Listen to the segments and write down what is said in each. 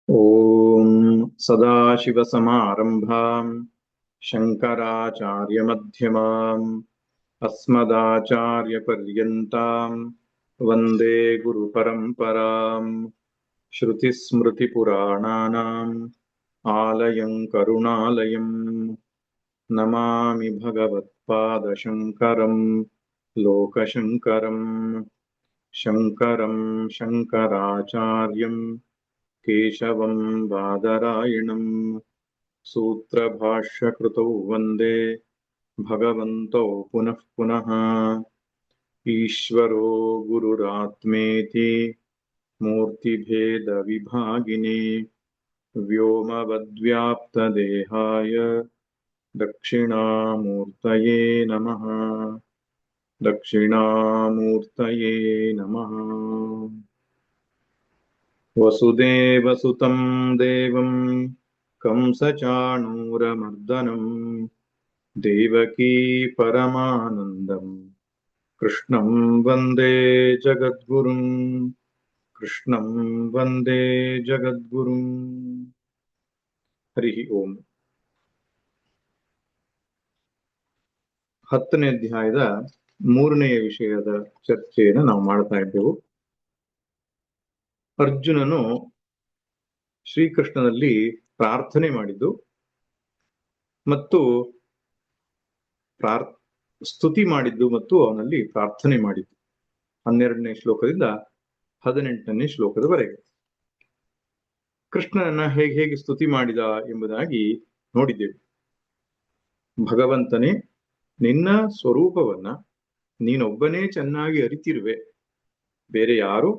ಓಂ ಸದಾಶಿವಸಮಾರಂಭಾಂ ಶಂಕರಾಚಾರ್ಯಮಧ್ಯಮಾಂ ಅಸ್ಮದಾಚಾರ್ಯಪರ್ಯಂತಾಂ ವಂದೇ ಗುರುಪರಂಪರಾಂ ಶ್ರುತಿಸ್ಮೃತಿಪುರಾಣಾನಾಂ ಆಲಯಂ ಕರುಣಾಲಯಂ ನಮಾಮಿ ಭಗವತ್ಪಾದಶಂಕರಂ ಲೋಕಶಂಕರಂ ಶಂಕರಂ ಶಂಕರಾಚಾರ್ಯಂ ಕೇಶವಂ ಬಾದರಾಯಣಂ ಸೂತ್ರಭಾಷ್ಯಕೃತೌ ವಂದೇ ಭಗವಂತೌ ಪುನಃ ಪುನಃ ಈಶ್ವರೋ ಗುರುರಾತ್ಮೇತಿ ಮೂರ್ತಿಭೇದ ವಿಭಾಗಿನೇ ವ್ಯೋಮವದ್ವ್ಯಾಪ್ತದೇಹಾಯ ದಕ್ಷಿಣಾಮೂರ್ತಯೇ ನಮಃ. ದಕ್ಷಿಣಾಮೂರ್ತಯೇ ನಮಃ. ವಸುದೇವಸುತಂ ದೇವಂ ಕಂಸಚಾಣೂರಮರ್ದನಂ ದೇವಕೀ ಪರಮಾನಂದಂ ಕೃಷ್ಣಂ ವಂದೇ ಜಗದ್ಗುರುಂ. ಕೃಷ್ಣಂ ವಂದೇ ಜಗದ್ಗುರುಂ. ಹರಿ ಓಂ. 10ನೇ ಅಧ್ಯಾಯದ 3ನೆಯ ವಿಷಯದ ಚರ್ಚೆಯನ್ನು ನಾವು ಮಾಡ್ತಾ ಇದ್ದೆವು. ಅರ್ಜುನನು ಶ್ರೀಕೃಷ್ಣನಲ್ಲಿ ಪ್ರಾರ್ಥನೆ ಮಾಡಿದ್ದು ಮತ್ತು ಸ್ತುತಿ ಮಾಡಿದ್ದು ಮತ್ತು ಅವನಲ್ಲಿ ಪ್ರಾರ್ಥನೆ ಮಾಡಿದ್ದು 12ನೇ ಶ್ಲೋಕದಿಂದ 18ನೇ ಶ್ಲೋಕದವರೆಗೆ ಕೃಷ್ಣನನ್ನ ಹೇಗೆ ಸ್ತುತಿ ಮಾಡಿದ ಎಂಬುದಾಗಿ ನೋಡಿದ್ದೆವು. ಭಗವಂತನೇ, ನಿನ್ನ ಸ್ವರೂಪವನ್ನ ನೀನೊಬ್ಬನೇ ಚೆನ್ನಾಗಿ ಅರಿತಿರುವೆ, ಬೇರೆ ಯಾರು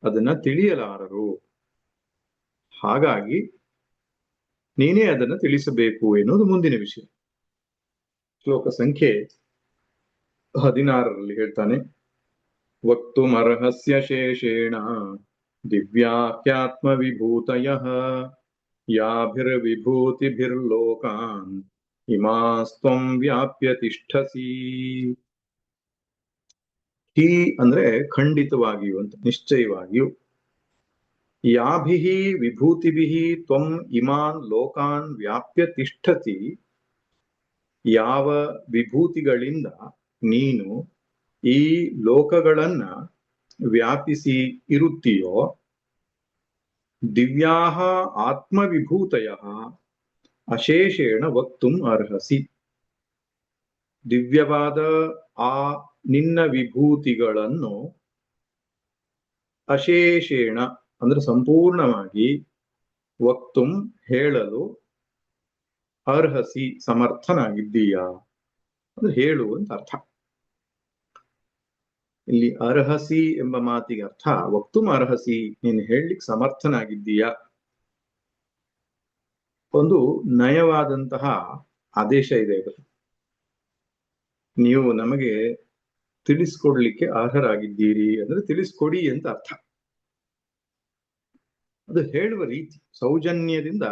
ಅದನ್ನ ತಿಳಿಯಲಾರರು. ಹಾಗಾಗಿ ನೀನೇ ಅದನ್ನ ತಿಳಿಸಬೇಕು ಎನ್ನುವುದು ಮುಂದಿನ ವಿಷಯ. ಶ್ಲೋಕ ಸಂಖ್ಯೆ 16ರಲ್ಲಿ ಹೇಳ್ತಾನೆ, ವಕ್ತುಮರ್ಹಸ್ಯ ಶೇಷೇಣ ದಿವ್ಯಾಖ್ಯಾತ್ಮ ವಿಭೂತಯಃ ಯಾಭಿರ್ವಿಭೂತಿಭಿರ್ಲೋಕಾನ್ ಇಮಾಸ್ತ್ವಂ ವ್ಯಾಪ್ಯ ತಿಷ್ಠಸಿ. ಹೀ ಅಂದ್ರೆ ಖಂಡಿತವಾಗಿಯೂ ಅಂತ, ನಿಶ್ಚಯವಾಗಿಯೂ. ಯಾಭಿಃ ವಿಭೂತಿಭಿಃ ತ್ವಂ ಇಮಾನ್ ಲೋಕಾನ್ ವ್ಯಾಪ್ಯ ತಿಷ್ಠತಿ. ಯಾವ ವಿಭೂತಿಗಳಿಂದ ನೀನು ಈ ಲೋಕಗಳನ್ನ ವ್ಯಾಪಿಸಿ ಇರುತ್ತೀಯೋ, ದಿವ್ಯಾಹ ಆತ್ಮವಿಭೂತಯಃ ಅಶೇಷೇಣ ವಕ್ತುಂ ಅರ್ಹಸಿ. ದಿವ್ಯವಾದ ಆ ನಿನ್ನ ವಿಭೂತಿಗಳನ್ನು ಅಶೇಷೇಣ ಅಂದ್ರೆ ಸಂಪೂರ್ಣವಾಗಿ ವಕ್ತುಂ ಹೇಳಲು ಅರ್ಹಸಿ ಸಮರ್ಥನಾಗಿದ್ದೀಯಾ ಅಂದ್ರೆ ಹೇಳು ಅಂತ ಅರ್ಥ. ಇಲ್ಲಿ ಅರ್ಹಸಿ ಎಂಬ ಮಾತಿಗೆ ಅರ್ಥ ವಕ್ತುಂ ಅರ್ಹಸಿ, ನೀನು ಹೇಳಲಿಕ್ಕೆ ಸಮರ್ಥನಾಗಿದ್ದೀಯಾ. ಒಂದು ನಯವಾದಂತಹ ಆದೇಶ ಇದೆ ಇದರಲ್ಲಿ. ನೀವು ನಮಗೆ ತಿಳಿಸ್ಕೊಡ್ಲಿಕ್ಕೆ ಅರ್ಹರಾಗಿದ್ದೀರಿ ಅಂದ್ರೆ ತಿಳಿಸ್ಕೊಡಿ ಅಂತ ಅರ್ಥ. ಅದು ಹೇಳುವ ರೀತಿ, ಸೌಜನ್ಯದಿಂದ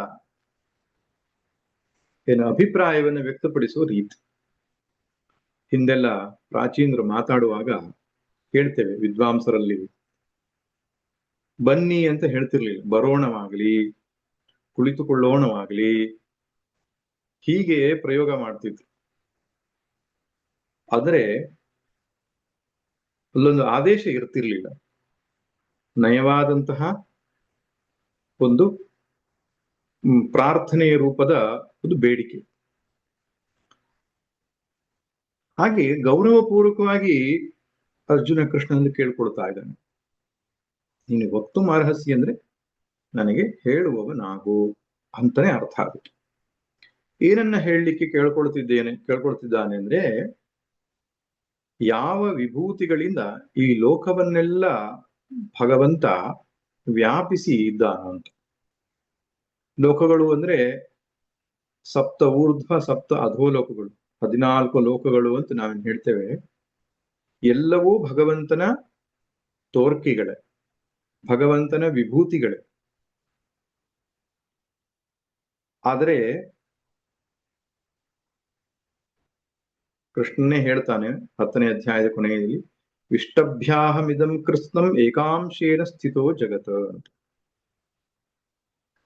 ಏನು ಅಭಿಪ್ರಾಯವನ್ನು ವ್ಯಕ್ತಪಡಿಸುವ ರೀತಿ. ಹಿಂದೆಲ್ಲ ಪ್ರಾಚೀನರು ಮಾತಾಡುವಾಗ ಕೇಳ್ತೇವೆ, ವಿದ್ವಾಂಸರಲ್ಲಿ ಬನ್ನಿ ಅಂತ ಹೇಳ್ತಿರ್ಲಿಲ್ಲ, ಬರೋಣವಾಗ್ಲಿ ಕುಳಿತುಕೊಳ್ಳೋಣವಾಗ್ಲಿ ಹೀಗೆ ಪ್ರಯೋಗ ಮಾಡ್ತಿದ್ರು. ಆದರೆ ಅಲ್ಲೊಂದು ಆದೇಶ ಇರ್ತಿರ್ಲಿಲ್ಲ, ನಯವಾದಂತಹ ಒಂದು ಪ್ರಾರ್ಥನೆಯ ರೂಪದ ಒಂದು ಬೇಡಿಕೆ. ಹಾಗೆ ಗೌರವಪೂರ್ವಕವಾಗಿ ಅರ್ಜುನ ಕೃಷ್ಣನನ್ನು ಕೇಳ್ಕೊಳ್ತಾ ಇದ್ದಾನೆ, ನೀನು ವಕ್ತುಂ ಅರ್ಹಸಿ ಅಂದ್ರೆ ನನಗೆ ಹೇಳುವವನಾಗು ಅಂತಾನೆ ಅರ್ಥ ಆಗುತ್ತೆ. ಏನನ್ನ ಹೇಳಲಿಕ್ಕೆ ಕೇಳ್ಕೊಳ್ತಿದ್ದಾನೆ ಅಂದ್ರೆ, ಯಾವ ವಿಭೂತಿಗಳಿಂದ ಈ ಲೋಕವನ್ನೆಲ್ಲ ಭಗವಂತ ವ್ಯಾಪಿಸಿ ಇದ್ದಾನ ಅಂತ. ಲೋಕಗಳು ಅಂದ್ರೆ ಸಪ್ತ ಊರ್ಧ್ವ ಸಪ್ತ ಅಧೋಲೋಕಗಳು, 14 ಲೋಕಗಳು ಅಂತ ನಾವೇನು ಹೇಳ್ತೇವೆ. ಎಲ್ಲವೂ ಭಗವಂತನ ತೋರ್ಕಿಗಳೇ, ಭಗವಂತನ ವಿಭೂತಿಗಳೇ. ಆದರೆ ಕೃಷ್ಣನೇ ಹೇಳ್ತಾನೆ 10ನೇ ಅಧ್ಯಾಯದ ಕೊನೆಯಲ್ಲಿ, ವಿಷ್ಟಭ್ಯಾಹಮಿದಂ ಕೃಷ್ಣಂ ಏಕಾಂಶೇನ ಸ್ಥಿತೋ ಜಗತ್ ಅಂತ.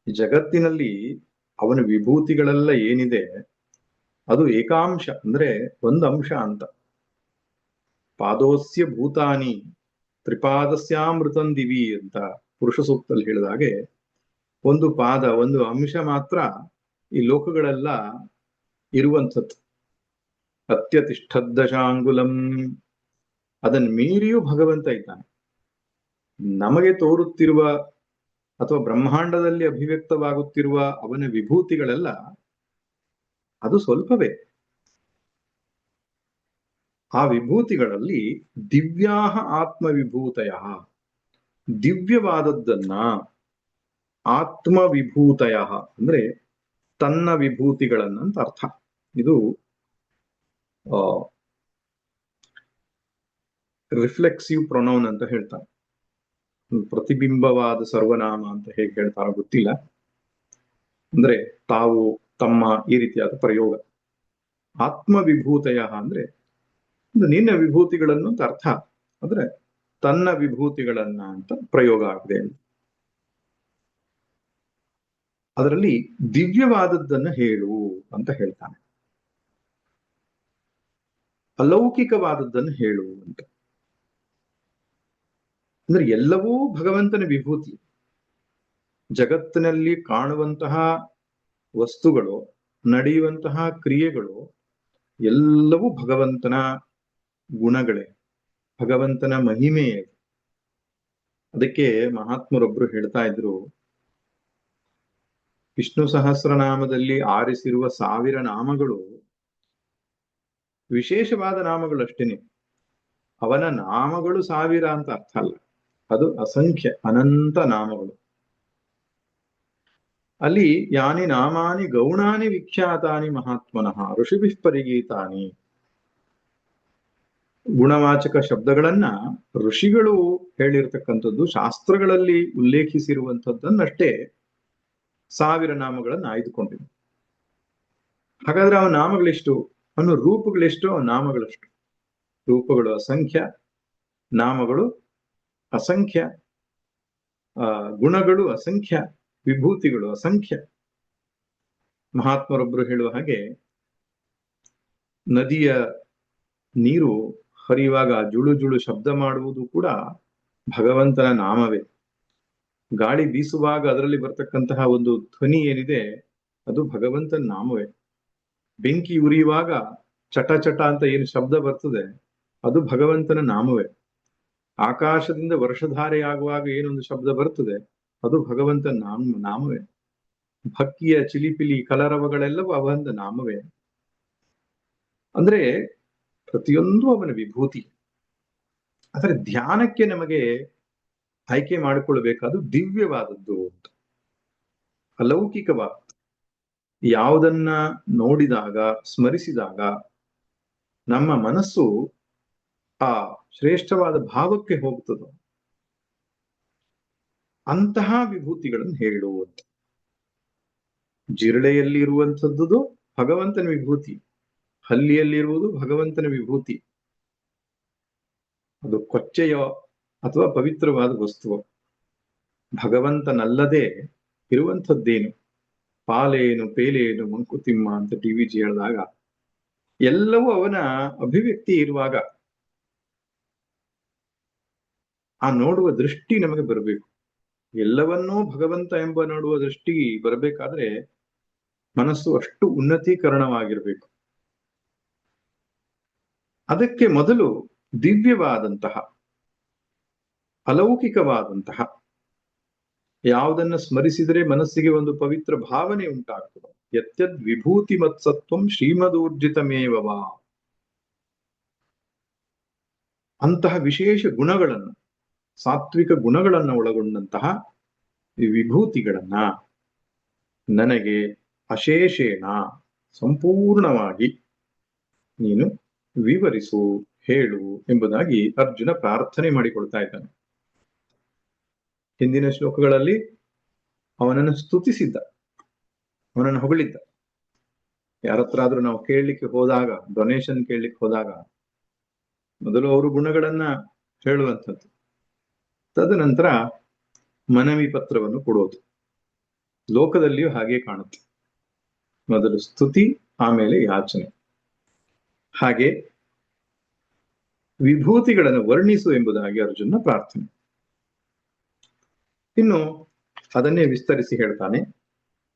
ಈ ಜಗತ್ತಿನಲ್ಲಿ ಅವನ ವಿಭೂತಿಗಳೆಲ್ಲ ಏನಿದೆ ಅದು ಏಕಾಂಶ, ಅಂದ್ರೆ ಒಂದು ಅಂಶ ಅಂತ. ಪಾದೋಸ್ಯ ಭೂತಾನಿ ತ್ರಿಪಾದಸ್ಯಾಮೃತಂ ದಿವಿ ಅಂತ ಪುರುಷ ಸೂಕ್ತದಲ್ಲಿ ಹೇಳಿದ ಹಾಗೆ, ಒಂದು ಪಾದ, ಒಂದು ಅಂಶ ಮಾತ್ರ ಈ ಲೋಕಗಳೆಲ್ಲ ಇರುವಂಥದ್ದು. ಅತ್ಯತಿಷ್ಠದ್ದಶಾಂಗುಲಂ, ಅದನ್ನು ಮೀರಿಯೂ ಭಗವಂತ ಇದ್ದಾನೆ. ನಮಗೆ ತೋರುತ್ತಿರುವ ಅಥವಾ ಬ್ರಹ್ಮಾಂಡದಲ್ಲಿ ಅಭಿವ್ಯಕ್ತವಾಗುತ್ತಿರುವ ಅವನ ವಿಭೂತಿಗಳೆಲ್ಲ ಅದು ಸ್ವಲ್ಪವೇ. ಆ ವಿಭೂತಿಗಳಲ್ಲಿ ದಿವ್ಯಾಹ ಆತ್ಮವಿಭೂತಯ, ದಿವ್ಯವಾದದ್ದನ್ನ ಆತ್ಮವಿಭೂತಯ ಅಂದ್ರೆ ತನ್ನ ವಿಭೂತಿಗಳನ್ನಂತ ಅರ್ಥ. ಇದು ರಿಫ್ಲೆಕ್ಸಿವ್ ಪ್ರೊನೌನ್ ಅಂತ ಹೇಳ್ತಾರೆ. ಪ್ರತಿಬಿಂಬವಾದ ಸರ್ವನಾಮ ಅಂತ ಹೇಗೆ ಹೇಳ್ತಾರೋ ಗೊತ್ತಿಲ್ಲ. ಅಂದ್ರೆ ತಾವು, ತಮ್ಮ, ಈ ರೀತಿಯಾದ ಪ್ರಯೋಗ. ಆತ್ಮವಿಭೂತಯ ಅಂದ್ರೆ ನಿನ್ನ ವಿಭೂತಿಗಳನ್ನು ಅಂತ ಅರ್ಥ. ಅಂದ್ರೆ ತನ್ನ ವಿಭೂತಿಗಳನ್ನ ಅಂತ ಪ್ರಯೋಗ ಆಗಿದೆ. ಅದರಲ್ಲಿ ದಿವ್ಯವಾದದ್ದನ್ನ ಹೇಳು ಅಂತ ಹೇಳ್ತಾನೆ, ಅಲೌಕಿಕವಾದದ್ದನ್ನು ಹೇಳು ಅಂತ. ಅಂದ್ರೆ ಎಲ್ಲವೂ ಭಗವಂತನ ವಿಭೂತಿ. ಜಗತ್ತಿನಲ್ಲಿ ಕಾಣುವಂತಹ ವಸ್ತುಗಳು, ನಡೆಯುವಂತಹ ಕ್ರಿಯೆಗಳು ಎಲ್ಲವೂ ಭಗವಂತನ ಗುಣಗಳೇ, ಭಗವಂತನ ಮಹಿಮೆಯೇ. ಅದಕ್ಕೆ ಮಹಾತ್ಮರೊಬ್ರು ಹೇಳ್ತಾ ಇದ್ರು, ವಿಷ್ಣು ಸಹಸ್ರನಾಮದಲ್ಲಿ ಆರಿಸಿರುವ 1000 ನಾಮಗಳು ವಿಶೇಷವಾದ ನಾಮಗಳು ಅಷ್ಟೇನೆ. ಅವನ ನಾಮಗಳು 1000 ಅಂತ ಅರ್ಥ ಅಲ್ಲ, ಅದು ಅಸಂಖ್ಯ ಅನಂತ ನಾಮಗಳು. ಅಲ್ಲಿ ಯಾನಿ ನಾಮಾನಿ ಗೌಣಾನಿ ವಿಖ್ಯಾತಾನಿ ಮಹಾತ್ಮನಃ ಋಷಿಭಿಃ ಪರಿಗೀತಾನಿ. ಗುಣವಾಚಕ ಶಬ್ದಗಳನ್ನ ಋಷಿಗಳು ಹೇಳಿರ್ತಕ್ಕಂಥದ್ದು, ಶಾಸ್ತ್ರಗಳಲ್ಲಿ ಉಲ್ಲೇಖಿಸಿರುವಂಥದ್ದನ್ನಷ್ಟೇ 1000 ನಾಮಗಳನ್ನು ಆಯ್ದುಕೊಂಡಿವೆ. ಹಾಗಾದ್ರೆ ಅವನ ನಾಮಗಳೆಷ್ಟು, ಅವನ ರೂಪಗಳೆಷ್ಟು, ಅವನ ನಾಮಗಳಷ್ಟು. ರೂಪಗಳು ಅಸಂಖ್ಯ, ನಾಮಗಳು ಅಸಂಖ್ಯ, ಗುಣಗಳು ಅಸಂಖ್ಯ, ವಿಭೂತಿಗಳು ಅಸಂಖ್ಯ. ಮಹಾತ್ಮರೊಬ್ಬರು ಹೇಳುವ ಹಾಗೆ, ನದಿಯ ನೀರು ಹರಿಯುವಾಗ ಜುಳು ಜುಳು ಶಬ್ದ ಮಾಡುವುದು ಕೂಡ ಭಗವಂತನ ನಾಮವೇ. ಗಾಳಿ ಬೀಸುವಾಗ ಅದರಲ್ಲಿ ಬರ್ತಕ್ಕಂತಹ ಒಂದು ಧ್ವನಿ ಏನಿದೆ ಅದು ಭಗವಂತನ ನಾಮವೇ. ಬೆಂಕಿ ಉರಿಯುವಾಗ ಚಟ ಚಟ ಅಂತ ಏನು ಶಬ್ದ ಬರ್ತದೆ ಅದು ಭಗವಂತನ ನಾಮವೇ. ಆಕಾಶದಿಂದ ವರ್ಷಧಾರೆಯಾಗುವಾಗ ಏನೊಂದು ಶಬ್ದ ಬರ್ತದೆ ಅದು ಭಗವಂತನ ನಾಮವೇ. ಭಕ್ತಿಯ ಚಿಲಿಪಿಲಿ ಕಲರವಗಳೆಲ್ಲವೂ ಅವನ ನಾಮವೇ. ಅಂದ್ರೆ ಪ್ರತಿಯೊಂದು ಅವನ ವಿಭೂತಿ. ಆದರೆ ಧ್ಯಾನಕ್ಕೆ ನಮಗೆ ಆಯ್ಕೆ ಮಾಡಿಕೊಳ್ಬೇಕಾದ್ದು ದಿವ್ಯವಾದದ್ದು ಅಂತ, ಅಲೌಕಿಕವಾದದ್ದು. ಯಾವುದನ್ನ ನೋಡಿದಾಗ, ಸ್ಮರಿಸಿದಾಗ ನಮ್ಮ ಮನಸ್ಸು ಆ ಶ್ರೇಷ್ಠವಾದ ಭಾವಕ್ಕೆ ಹೋಗ್ತದೋ ಅಂತಹ ವಿಭೂತಿಗಳನ್ನು ಹೇಳು ಅಂತ. ಜಿರಳೆಯಲ್ಲಿ ಇರುವಂಥದ್ದು ಭಗವಂತನ ವಿಭೂತಿ, ಹಲ್ಲಿಯಲ್ಲಿರುವುದು ಭಗವಂತನ ವಿಭೂತಿ. ಅದು ಕೊಚ್ಚೆಯೋ ಅಥವಾ ಪವಿತ್ರವಾದ ವಸ್ತುವೋ, ಭಗವಂತನಲ್ಲದೆ ಇರುವಂಥದ್ದೇನು? ಪಾಲೇನು ಪೇಲೇನು ಮಂಕುತಿಮ್ಮ ಅಂತ ಟಿ.ವಿ.ಜಿ ಹೇಳಿದಾಗ ಎಲ್ಲವೂ ಅವನ ಅಭಿವ್ಯಕ್ತಿ ಇರುವಾಗ ಆ ನೋಡುವ ದೃಷ್ಟಿ ನಮಗೆ ಬರಬೇಕು. ಎಲ್ಲವನ್ನೂ ಭಗವಂತ ಎಂಬ ನೋಡುವ ದೃಷ್ಟಿ ಬರಬೇಕಾದ್ರೆ ಮನಸ್ಸು ಅಷ್ಟು ಉನ್ನತೀಕರಣವಾಗಿರ್ಬೇಕು. ಅದಕ್ಕೆ ಮೊದಲು ದಿವ್ಯವಾದಂತಹ, ಅಲೌಕಿಕವಾದಂತಹ ಯಾವುದನ್ನ ಸ್ಮರಿಸಿದರೆ ಮನಸ್ಸಿಗೆ ಒಂದು ಪವಿತ್ರ ಭಾವನೆ ಉಂಟಾಗ್ತದೆ. ಯತ್ಯದ್ ವಿಭೂತಿ ಮತ್ಸತ್ವಂ ಶ್ರೀಮದೂರ್ಜಿತಮೇವವಾ. ಅಂತಹ ವಿಶೇಷ ಗುಣಗಳನ್ನು, ಸಾತ್ವಿಕ ಗುಣಗಳನ್ನು ಒಳಗೊಂಡಂತಹ ಈ ವಿಭೂತಿಗಳನ್ನ ನನಗೆ ಅಶೇಷೇಣ ಸಂಪೂರ್ಣವಾಗಿ ನೀನು ವಿವರಿಸು, ಹೇಳು ಎಂಬುದಾಗಿ ಅರ್ಜುನ ಪ್ರಾರ್ಥನೆ ಮಾಡಿಕೊಳ್ತಾ ಇದ್ದಾನೆ. ಹಿಂದಿನ ಶ್ಲೋಕಗಳಲ್ಲಿ ಅವನನ್ನು ಸ್ತುತಿಸಿದ್ದ, ಅವನನ್ನು ಹೊಗಳಿದ್ದ. ಯಾರತ್ರ ಆದ್ರೂ ನಾವು ಕೇಳಲಿಕ್ಕೆ ಹೋದಾಗ, ಡೊನೇಷನ್ ಕೇಳಲಿಕ್ಕೆ ಹೋದಾಗ ಮೊದಲು ಅವರು ಗುಣಗಳನ್ನ ಹೇಳುವಂಥದ್ದು, ತದನಂತರ ಮನವಿ ಪತ್ರವನ್ನು ಕೊಡೋದು. ಲೋಕದಲ್ಲಿಯೂ ಹಾಗೆ ಕಾಣುತ್ತೆ. ಮೊದಲು ಸ್ತುತಿ, ಆಮೇಲೆ ಯಾಚನೆ. ಹಾಗೆ ವಿಭೂತಿಗಳನ್ನು ವರ್ಣಿಸು ಎಂಬುದಾಗಿ ಅರ್ಜುನ ಪ್ರಾರ್ಥನೆ. ಇನ್ನು ಅದನ್ನೇ ವಿಸ್ತರಿಸಿ ಹೇಳ್ತಾನೆ,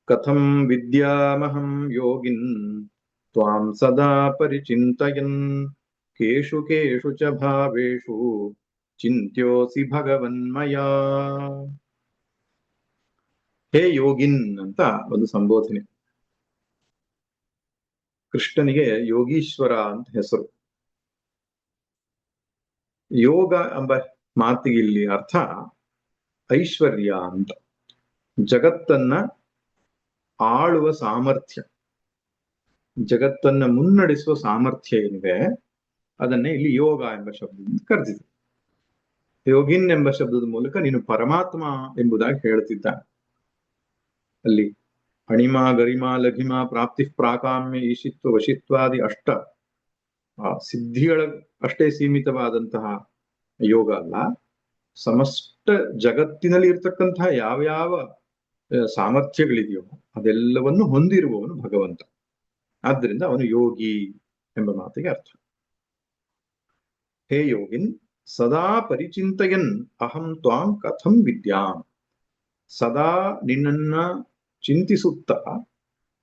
ಕಥಂ ವಿದ್ಯಾಮಹಂ ಯೋಗಿನ್ ತ್ವಾಂ ಸದಾ ಪರಿಚಿಂತಯನ್ ಕೇಷು ಕೇಷು ಚ ಭಾವೇಷು ಚಿಂತ್ಯೋಸಿ ಭಗವನ್ಮಯಾ. ಹೇ ಯೋಗಿನ್ ಅಂತ ಒಂದು ಸಂಬೋಧನೆ. ಕೃಷ್ಣನಿಗೆ ಯೋಗೀಶ್ವರ ಅಂತ ಹೆಸರು. ಯೋಗ ಎಂಬ ಮಾತಿಗೆ ಇಲ್ಲಿ ಅರ್ಥ ಐಶ್ವರ್ಯ ಅಂತ. ಜಗತ್ತನ್ನ ಆಳುವ ಸಾಮರ್ಥ್ಯ, ಜಗತ್ತನ್ನ ಮುನ್ನಡೆಸುವ ಸಾಮರ್ಥ್ಯ ಏನಿದೆ ಅದನ್ನೇ ಇಲ್ಲಿ ಯೋಗ ಎಂಬ ಶಬ್ದದಿಂದ ಕರೆದಿದೆ. ಯೋಗಿನ್ ಎಂಬ ಶಬ್ದದ ಮೂಲಕ ನೀನು ಪರಮಾತ್ಮ ಎಂಬುದಾಗಿ ಹೇಳ್ತಿದ್ದಾನೆ. ಅಲ್ಲಿ ಅಣಿಮಾ ಗರಿಮಾ ಲಘಿಮಾ ಪ್ರಾಪ್ತಿ ಪ್ರಾಕಾಮ್ಯ ಈಶಿತ್ವ ವಶಿತ್ವಾದಿ ಅಷ್ಟ ಸಿದ್ಧಿಗಳ ಅಷ್ಟೇ ಸೀಮಿತವಾದಂತಹ ಯೋಗ ಅಲ್ಲ, ಸಮಸ್ತ ಜಗತ್ತಿನಲ್ಲಿ ಇರ್ತಕ್ಕಂತಹ ಯಾವ್ಯಾವ ಸಾಮರ್ಥ್ಯಗಳಿದೆಯೋ ಅದೆಲ್ಲವನ್ನು ಹೊಂದಿರುವವನು ಭಗವಂತ. ಆದ್ದರಿಂದ ಅವನು ಯೋಗಿ ಎಂಬ ಮಾತಿಗೆ ಅರ್ಥ. ಹೇ ಯೋಗಿನ್ ಸದಾ ಪರಿಚಿಂತಯನ್ ಅಹಂ ತ್ವಾಂ ಕಥಂ ವಿದ್ಯಾಂ. ಸದಾ ನಿನ್ನನ್ನ ಚಿಂತಿಸುತ್ತಾ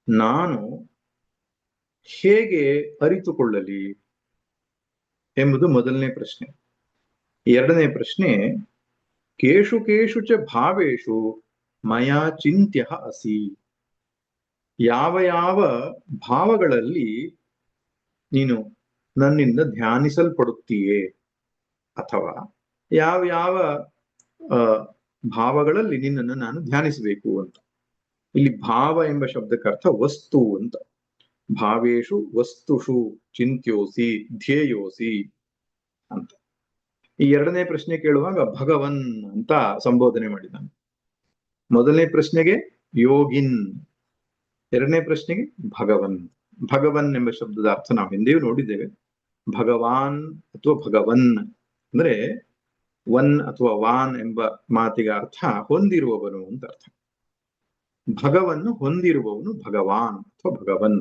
ನಾನು ಹೇಗೆ ಅರಿತುಕೊಳ್ಳಲಿ ಎಂಬುದು ಮೊದಲನೇ ಪ್ರಶ್ನೆ. ಎರಡನೇ ಪ್ರಶ್ನೆ, ಕೇಷು ಕೇಷು ಚ ಭಾವೇಷು ಮಯಾ ಚಿಂತ್ಯ ಅಸಿ. ಯಾವ ಯಾವ ಭಾವಗಳಲ್ಲಿ ನೀನು ನನ್ನಿಂದ ಧ್ಯಾನಿಸಲ್ಪಡುತ್ತೀಯೇ, ಅಥವಾ ಯಾವ ಯಾವ ಭಾವಗಳಲ್ಲಿ ನಿನ್ನನ್ನು ನಾನು ಧ್ಯಾನಿಸಬೇಕು ಅಂತ. ಇಲ್ಲಿ ಭಾವ ಎಂಬ ಶಬ್ದಕ್ಕರ್ಥ ವಸ್ತು ಅಂತ. ಭಾವೇಶು ವಸ್ತುಷು ಚಿಂತ್ಯೋಸಿ ಧ್ಯೇಯೋಸಿ ಅಂತ. ಈ ಎರಡನೇ ಪ್ರಶ್ನೆ ಕೇಳುವಾಗ ಭಗವನ್ ಅಂತ ಸಂಬೋಧನೆ ಮಾಡಿದ್ದಾನೆ. ಮೊದಲನೇ ಪ್ರಶ್ನೆಗೆ ಯೋಗಿನ್, ಎರಡನೇ ಪ್ರಶ್ನೆಗೆ ಭಗವನ್. ಭಗವನ್ ಎಂಬ ಶಬ್ದದ ಅರ್ಥ ನಾವು ಹಿಂದೆಯೂ ನೋಡಿದ್ದೇವೆ. ಭಗವಾನ್ ಅಥವಾ ಭಗವನ್ ಅಂದ್ರೆ ವನ್ ಅಥವಾ ವಾನ್ ಎಂಬ ಮಾತಿಗೆ ಅರ್ಥ ಹೊಂದಿರುವವನು ಅಂತ ಅರ್ಥ. ಭಗವನ್ನು ಹೊಂದಿರುವವನು ಭಗವಾನ್ ಅಥವಾ ಭಗವನ್.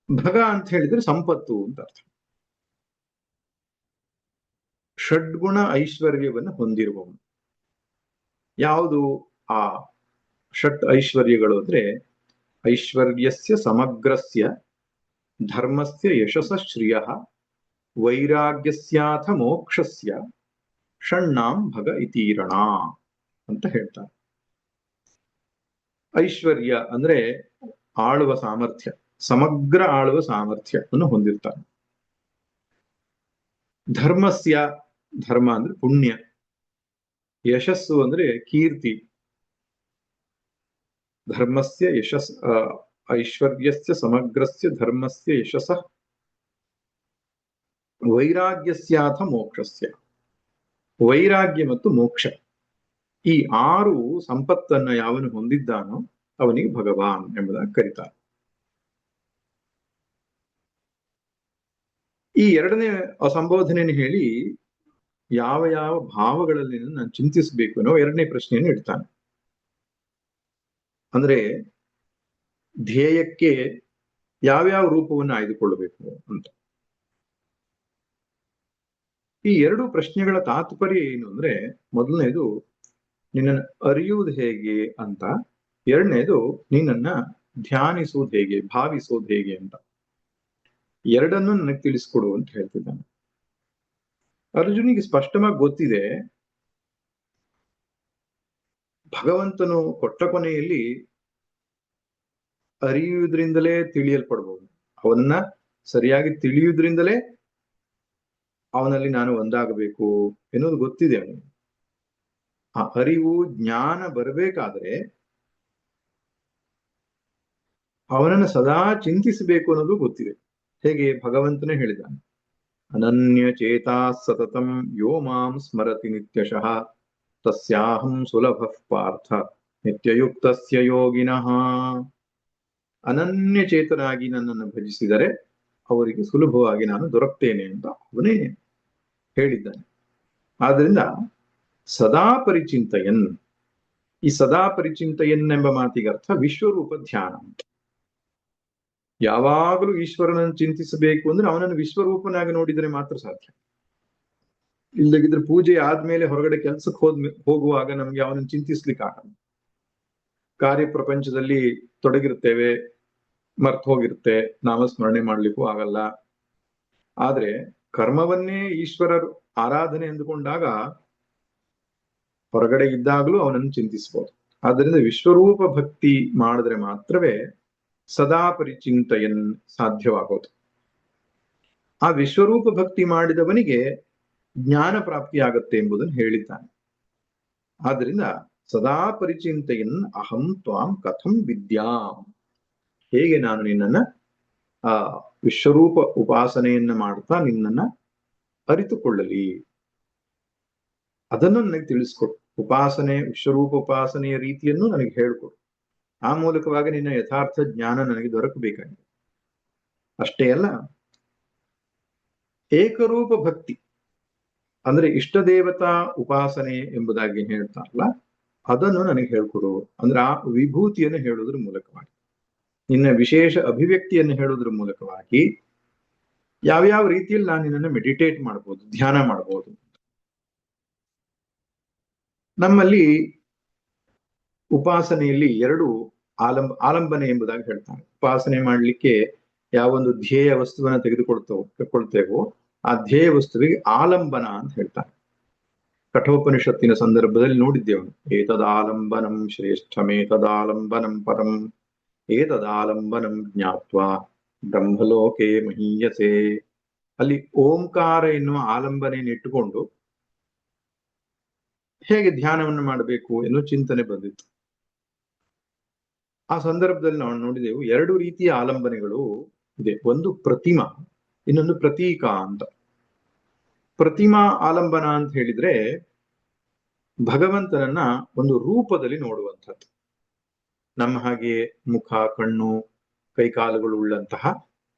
ಭಗ ಅಂತ ಹೇಳಿದ್ರೆ ಸಂಪತ್ತು ಅಂತ ಅರ್ಥ. ಷಡ್ಗುಣ ಐಶ್ವರ್ಯವನ್ನು ಹೊಂದಿರುವವನು. ಯಾವುದು ಆ ಷಟ್ ಐಶ್ವರ್ಯಗಳು ಅಂದ್ರೆ ಐಶ್ವರ್ಯಸ್ಯ ಸಮಗ್ರಸ್ಯ ಧರ್ಮಸ್ಯ ಯಶಸ ಶ್ರಿಯ ವೈರಾಗ್ಯಸ್ಯಾಥ ಮೋಕ್ಷಸ್ಯ ಷಣ್ಣಾಂ ಭಗ ಇತೀರಣ ಅಂತ ಹೇಳ್ತಾರೆ. ಐಶ್ವರ್ಯ ಅಂದ್ರೆ ಆಳುವ ಸಾಮರ್ಥ್ಯ, ಸಮಗ್ರ ಆಳುವ ಸಾಮರ್ಥ್ಯವನ್ನು ಹೊಂದಿರ್ತಾನೆ. ಧರ್ಮಸ್ಯ, ಧರ್ಮ ಅಂದ್ರೆ ಪುಣ್ಯ. ಯಶಸ್ಸು ಅಂದ್ರೆ ಕೀರ್ತಿ. ಧರ್ಮಸ್ಯ ಯಶಸ್ ಐಶ್ವರ್ಯಸ್ಯ ಸಮಗ್ರಸ್ಯ ಧರ್ಮಸ್ಯ ಯಶಸ ವೈರಾಗ್ಯಸ್ಯಾಥ ಮೋಕ್ಷಸ್ಯ. ವೈರಾಗ್ಯ ಮತ್ತು ಮೋಕ್ಷ ಈ ಆರು ಸಂಪತ್ತನ್ನ ಯಾವನು ಹೊಂದಿದ್ದಾನೋ ಅವನಿಗೆ ಭಗವಾನ್ ಎಂಬುದಾಗಿ ಕರೀತಾರೆ. ಈ ಎರಡನೇ ಸಂಬೋಧನೆಯನ್ನು ಹೇಳಿ ಯಾವ ಯಾವ ಭಾವಗಳಲ್ಲಿ ನಾನು ಚಿಂತಿಸಬೇಕು ಅನ್ನೋ ಎರಡನೇ ಪ್ರಶ್ನೆಯನ್ನು ಇಡ್ತಾನೆ. ಅಂದ್ರೆ ಧ್ಯೇಯಕ್ಕೆ ಯಾವ್ಯಾವ ರೂಪವನ್ನು ಆಯ್ದುಕೊಳ್ಳಬೇಕು ಅಂತ. ಈ ಎರಡು ಪ್ರಶ್ನೆಗಳ ತಾತ್ಪರ್ಯ ಏನು ಅಂದ್ರೆ, ಮೊದಲನೇದು ನಿನ್ನನ್ನು ಅರಿಯುವುದು ಹೇಗೆ ಅಂತ, ಎರಡನೇದು ನಿನ್ನನ್ನ ಧ್ಯಾನಿಸುವುದು ಹೇಗೆ, ಭಾವಿಸುವುದು ಹೇಗೆ ಅಂತ. ಎರಡನ್ನೂ ನನಗೆ ತಿಳಿಸ್ಕೊಡು ಅಂತ ಹೇಳ್ತಿದ್ದಾನೆ. ಅರ್ಜುನಿಗೆ ಸ್ಪಷ್ಟವಾಗಿ ಗೊತ್ತಿದೆ, ಭಗವಂತನು ಕೊಟ್ಟ ಕೊನೆಯಲ್ಲಿ ಅರಿಯುವುದರಿಂದಲೇ ತಿಳಿಯಲ್ಪಡ್ಬೋದು. ಅವನನ್ನ ಸರಿಯಾಗಿ ತಿಳಿಯುವುದರಿಂದಲೇ ಅವನಲ್ಲಿ ನಾನು ಒಂದಾಗಬೇಕು ಎನ್ನುವುದು ಗೊತ್ತಿದೆ ಅವನಿಗೆ. ಆ ಅರಿವು ಜ್ಞಾನ ಬರಬೇಕಾದ್ರೆ ಅವನನ್ನು ಸದಾ ಚಿಂತಿಸಬೇಕು ಅನ್ನೋದು ಗೊತ್ತಿದೆ. ಹೇಗೆ ಭಗವಂತನೇ ಹೇಳಿದ್ದಾನೆ, ಅನನ್ಯ ಚೇತಾ ಸತತಂ ಯೋ ಮಾಂ ಸ್ಮರತಿ ನಿತ್ಯಶಃ ತಸ್ಯಾಹಂ ಸುಲಭ ಪಾರ್ಥ ನಿತ್ಯಯುಕ್ತಸ್ಯ ಯೋಗಿನಃ. ಅನನ್ಯ ಚೇತನಾಗಿ ನನ್ನನ್ನು ಭಜಿಸಿದರೆ ಅವರಿಗೆ ಸುಲಭವಾಗಿ ನಾನು ದೊರಕ್ತೇನೆ ಅಂತ ಅವನೇ ಹೇಳಿದ್ದಾನೆ. ಆದ್ರಿಂದ ಸದಾ ಪರಿಚಿಂತಯನ್, ಈ ಸದಾ ಪರಿಚಿಂತೆಯನ್ನೆಂಬ ಮಾತಿಗೆ ಅರ್ಥ ವಿಶ್ವರೂಪ ಧ್ಯಾನ ಅಂತ. ಯಾವಾಗಲೂ ಈಶ್ವರನನ್ನು ಚಿಂತಿಸಬೇಕು ಅಂದ್ರೆ ಅವನನ್ನು ವಿಶ್ವರೂಪನಾಗಿ ನೋಡಿದರೆ ಮಾತ್ರ ಸಾಧ್ಯ. ಇಲ್ಲದಿದ್ರೆ ಪೂಜೆ ಆದ್ಮೇಲೆ ಹೊರಗಡೆ ಕೆಲ್ಸಕ್ಕೆ ಹೋಗುವಾಗ ನಮ್ಗೆ ಅವನನ್ನು ಚಿಂತಿಸ್ಲಿಕ್ಕೆ ಆಗಲ್ಲ. ಕಾರ್ಯ ಪ್ರಪಂಚದಲ್ಲಿ ತೊಡಗಿರ್ತೇವೆ, ಮರ್ತು ಹೋಗಿರುತ್ತೆ, ನಾಮಸ್ಮರಣೆ ಮಾಡ್ಲಿಕ್ಕೂ ಆಗಲ್ಲ. ಆದ್ರೆ ಕರ್ಮವನ್ನೇ ಈಶ್ವರರು ಆರಾಧನೆ ಎಂದುಕೊಂಡಾಗ ಹೊರಗಡೆ ಇದ್ದಾಗಲೂ ಅವನನ್ನು ಚಿಂತಿಸಬಹುದು. ಆದ್ದರಿಂದ ವಿಶ್ವರೂಪ ಭಕ್ತಿ ಮಾಡಿದ್ರೆ ಮಾತ್ರವೇ ಸದಾ ಪರಿಚಿಂತೆಯನ್ ಸಾಧ್ಯವಾಗೋದು. ಆ ವಿಶ್ವರೂಪ ಭಕ್ತಿ ಮಾಡಿದವನಿಗೆ ಜ್ಞಾನ ಪ್ರಾಪ್ತಿಯಾಗತ್ತೆ ಎಂಬುದನ್ನು ಹೇಳಿದ್ದಾನೆ. ಆದ್ರಿಂದ ಸದಾ ಪರಿಚಿಂತೆಯನ್ ಅಹಂ ತ್ವಾಂ ಕಥಂ ವಿದ್ಯಾಂ, ಹೇಗೆ ನಾನು ನಿನ್ನನ್ನ ಆ ವಿಶ್ವರೂಪ ಉಪಾಸನೆಯನ್ನ ಮಾಡ್ತಾ ನಿನ್ನನ್ನ ಅರಿತುಕೊಳ್ಳಲಿ ಅದನ್ನು ನನಗೆ ತಿಳಿಸ್ಕೊಡು. ಉಪಾಸನೆ, ವಿಶ್ವರೂಪ ಉಪಾಸನೆಯ ರೀತಿಯನ್ನು ನನಗೆ ಹೇಳ್ಕೊಡು. ಆ ಮೂಲಕವಾಗಿ ನಿನ್ನ ಯಥಾರ್ಥ ಜ್ಞಾನ ನನಗೆ ದೊರಕಬೇಕಾಗಿದೆ. ಅಷ್ಟೇ ಅಲ್ಲ, ಏಕರೂಪ ಭಕ್ತಿ ಅಂದ್ರೆ ಇಷ್ಟ ದೇವತಾ ಉಪಾಸನೆ ಎಂಬುದಾಗಿ ಹೇಳ್ತಾರಲ್ಲ, ಅದನ್ನು ನನಗೆ ಹೇಳ್ಕೊಡು. ಅಂದ್ರೆ ಆ ವಿಭೂತಿಯನ್ನು ಹೇಳುವುದ್ರ ಮೂಲಕವಾಗಿ, ನಿನ್ನ ವಿಶೇಷ ಅಭಿವ್ಯಕ್ತಿಯನ್ನು ಹೇಳುವುದ್ರ ಮೂಲಕವಾಗಿ ಯಾವ್ಯಾವ ರೀತಿಯಲ್ಲಿ ನಾನು ನಿನ್ನನ್ನು ಮೆಡಿಟೇಟ್ ಮಾಡ್ಬೋದು, ಧ್ಯಾನ ಮಾಡ್ಬೋದು. ನಮ್ಮಲ್ಲಿ ಉಪಾಸನೆಯಲ್ಲಿ ಎರಡು ಆಲಂಬನೆ ಎಂಬುದಾಗಿ ಹೇಳ್ತಾರೆ. ಉಪಾಸನೆ ಮಾಡಲಿಕ್ಕೆ ಯಾವೊಂದು ಧ್ಯೇಯ ವಸ್ತುವನ್ನ ತೆಗೆದುಕೊಳ್ತೇವೋ ಆ ಧ್ಯೇಯ ವಸ್ತುವಿಗೆ ಆಲಂಬನ ಅಂತ ಹೇಳ್ತಾರೆ. ಕಠೋಪನಿಷತ್ತಿನ ಸಂದರ್ಭದಲ್ಲಿ ನೋಡಿದ್ದೇವೆ, ಏತದಾಲಂಬನಂ ಶ್ರೇಷ್ಠಮೇತದಾಲಂಬನಂ ಪರಂ ಏತದಾಲಂಬನಂ ಜ್ಞಾತ್ವಾ ಬ್ರಹ್ಮಲೋಕೆ ಮಹೀಯಸೆ. ಅಲ್ಲಿ ಓಂಕಾರ ಎನ್ನುವ ಆಲಂಬನೆಯನ್ನು ಇಟ್ಟುಕೊಂಡು ಹೇಗೆ ಧ್ಯಾನವನ್ನು ಮಾಡಬೇಕು ಎನ್ನುವ ಚಿಂತನೆ ಬಂದಿತ್ತು. ಆ ಸಂದರ್ಭದಲ್ಲಿ ನಾವು ನೋಡಿದೆವು, ಎರಡು ರೀತಿಯ ಆಲಂಬನೆಗಳು ಇದೆ. ಒಂದು ಪ್ರತಿಮಾ, ಇನ್ನೊಂದು ಪ್ರತೀಕ ಅಂತ. ಪ್ರತಿಮಾ ಆಲಂಬನ ಅಂತ ಹೇಳಿದ್ರೆ ಭಗವಂತನನ್ನ ಒಂದು ರೂಪದಲ್ಲಿ ನೋಡುವಂಥದ್ದು. ನಮ್ಮ ಹಾಗೆ ಮುಖ, ಕಣ್ಣು, ಕೈಕಾಲುಗಳು ಉಳ್ಳಂತಹ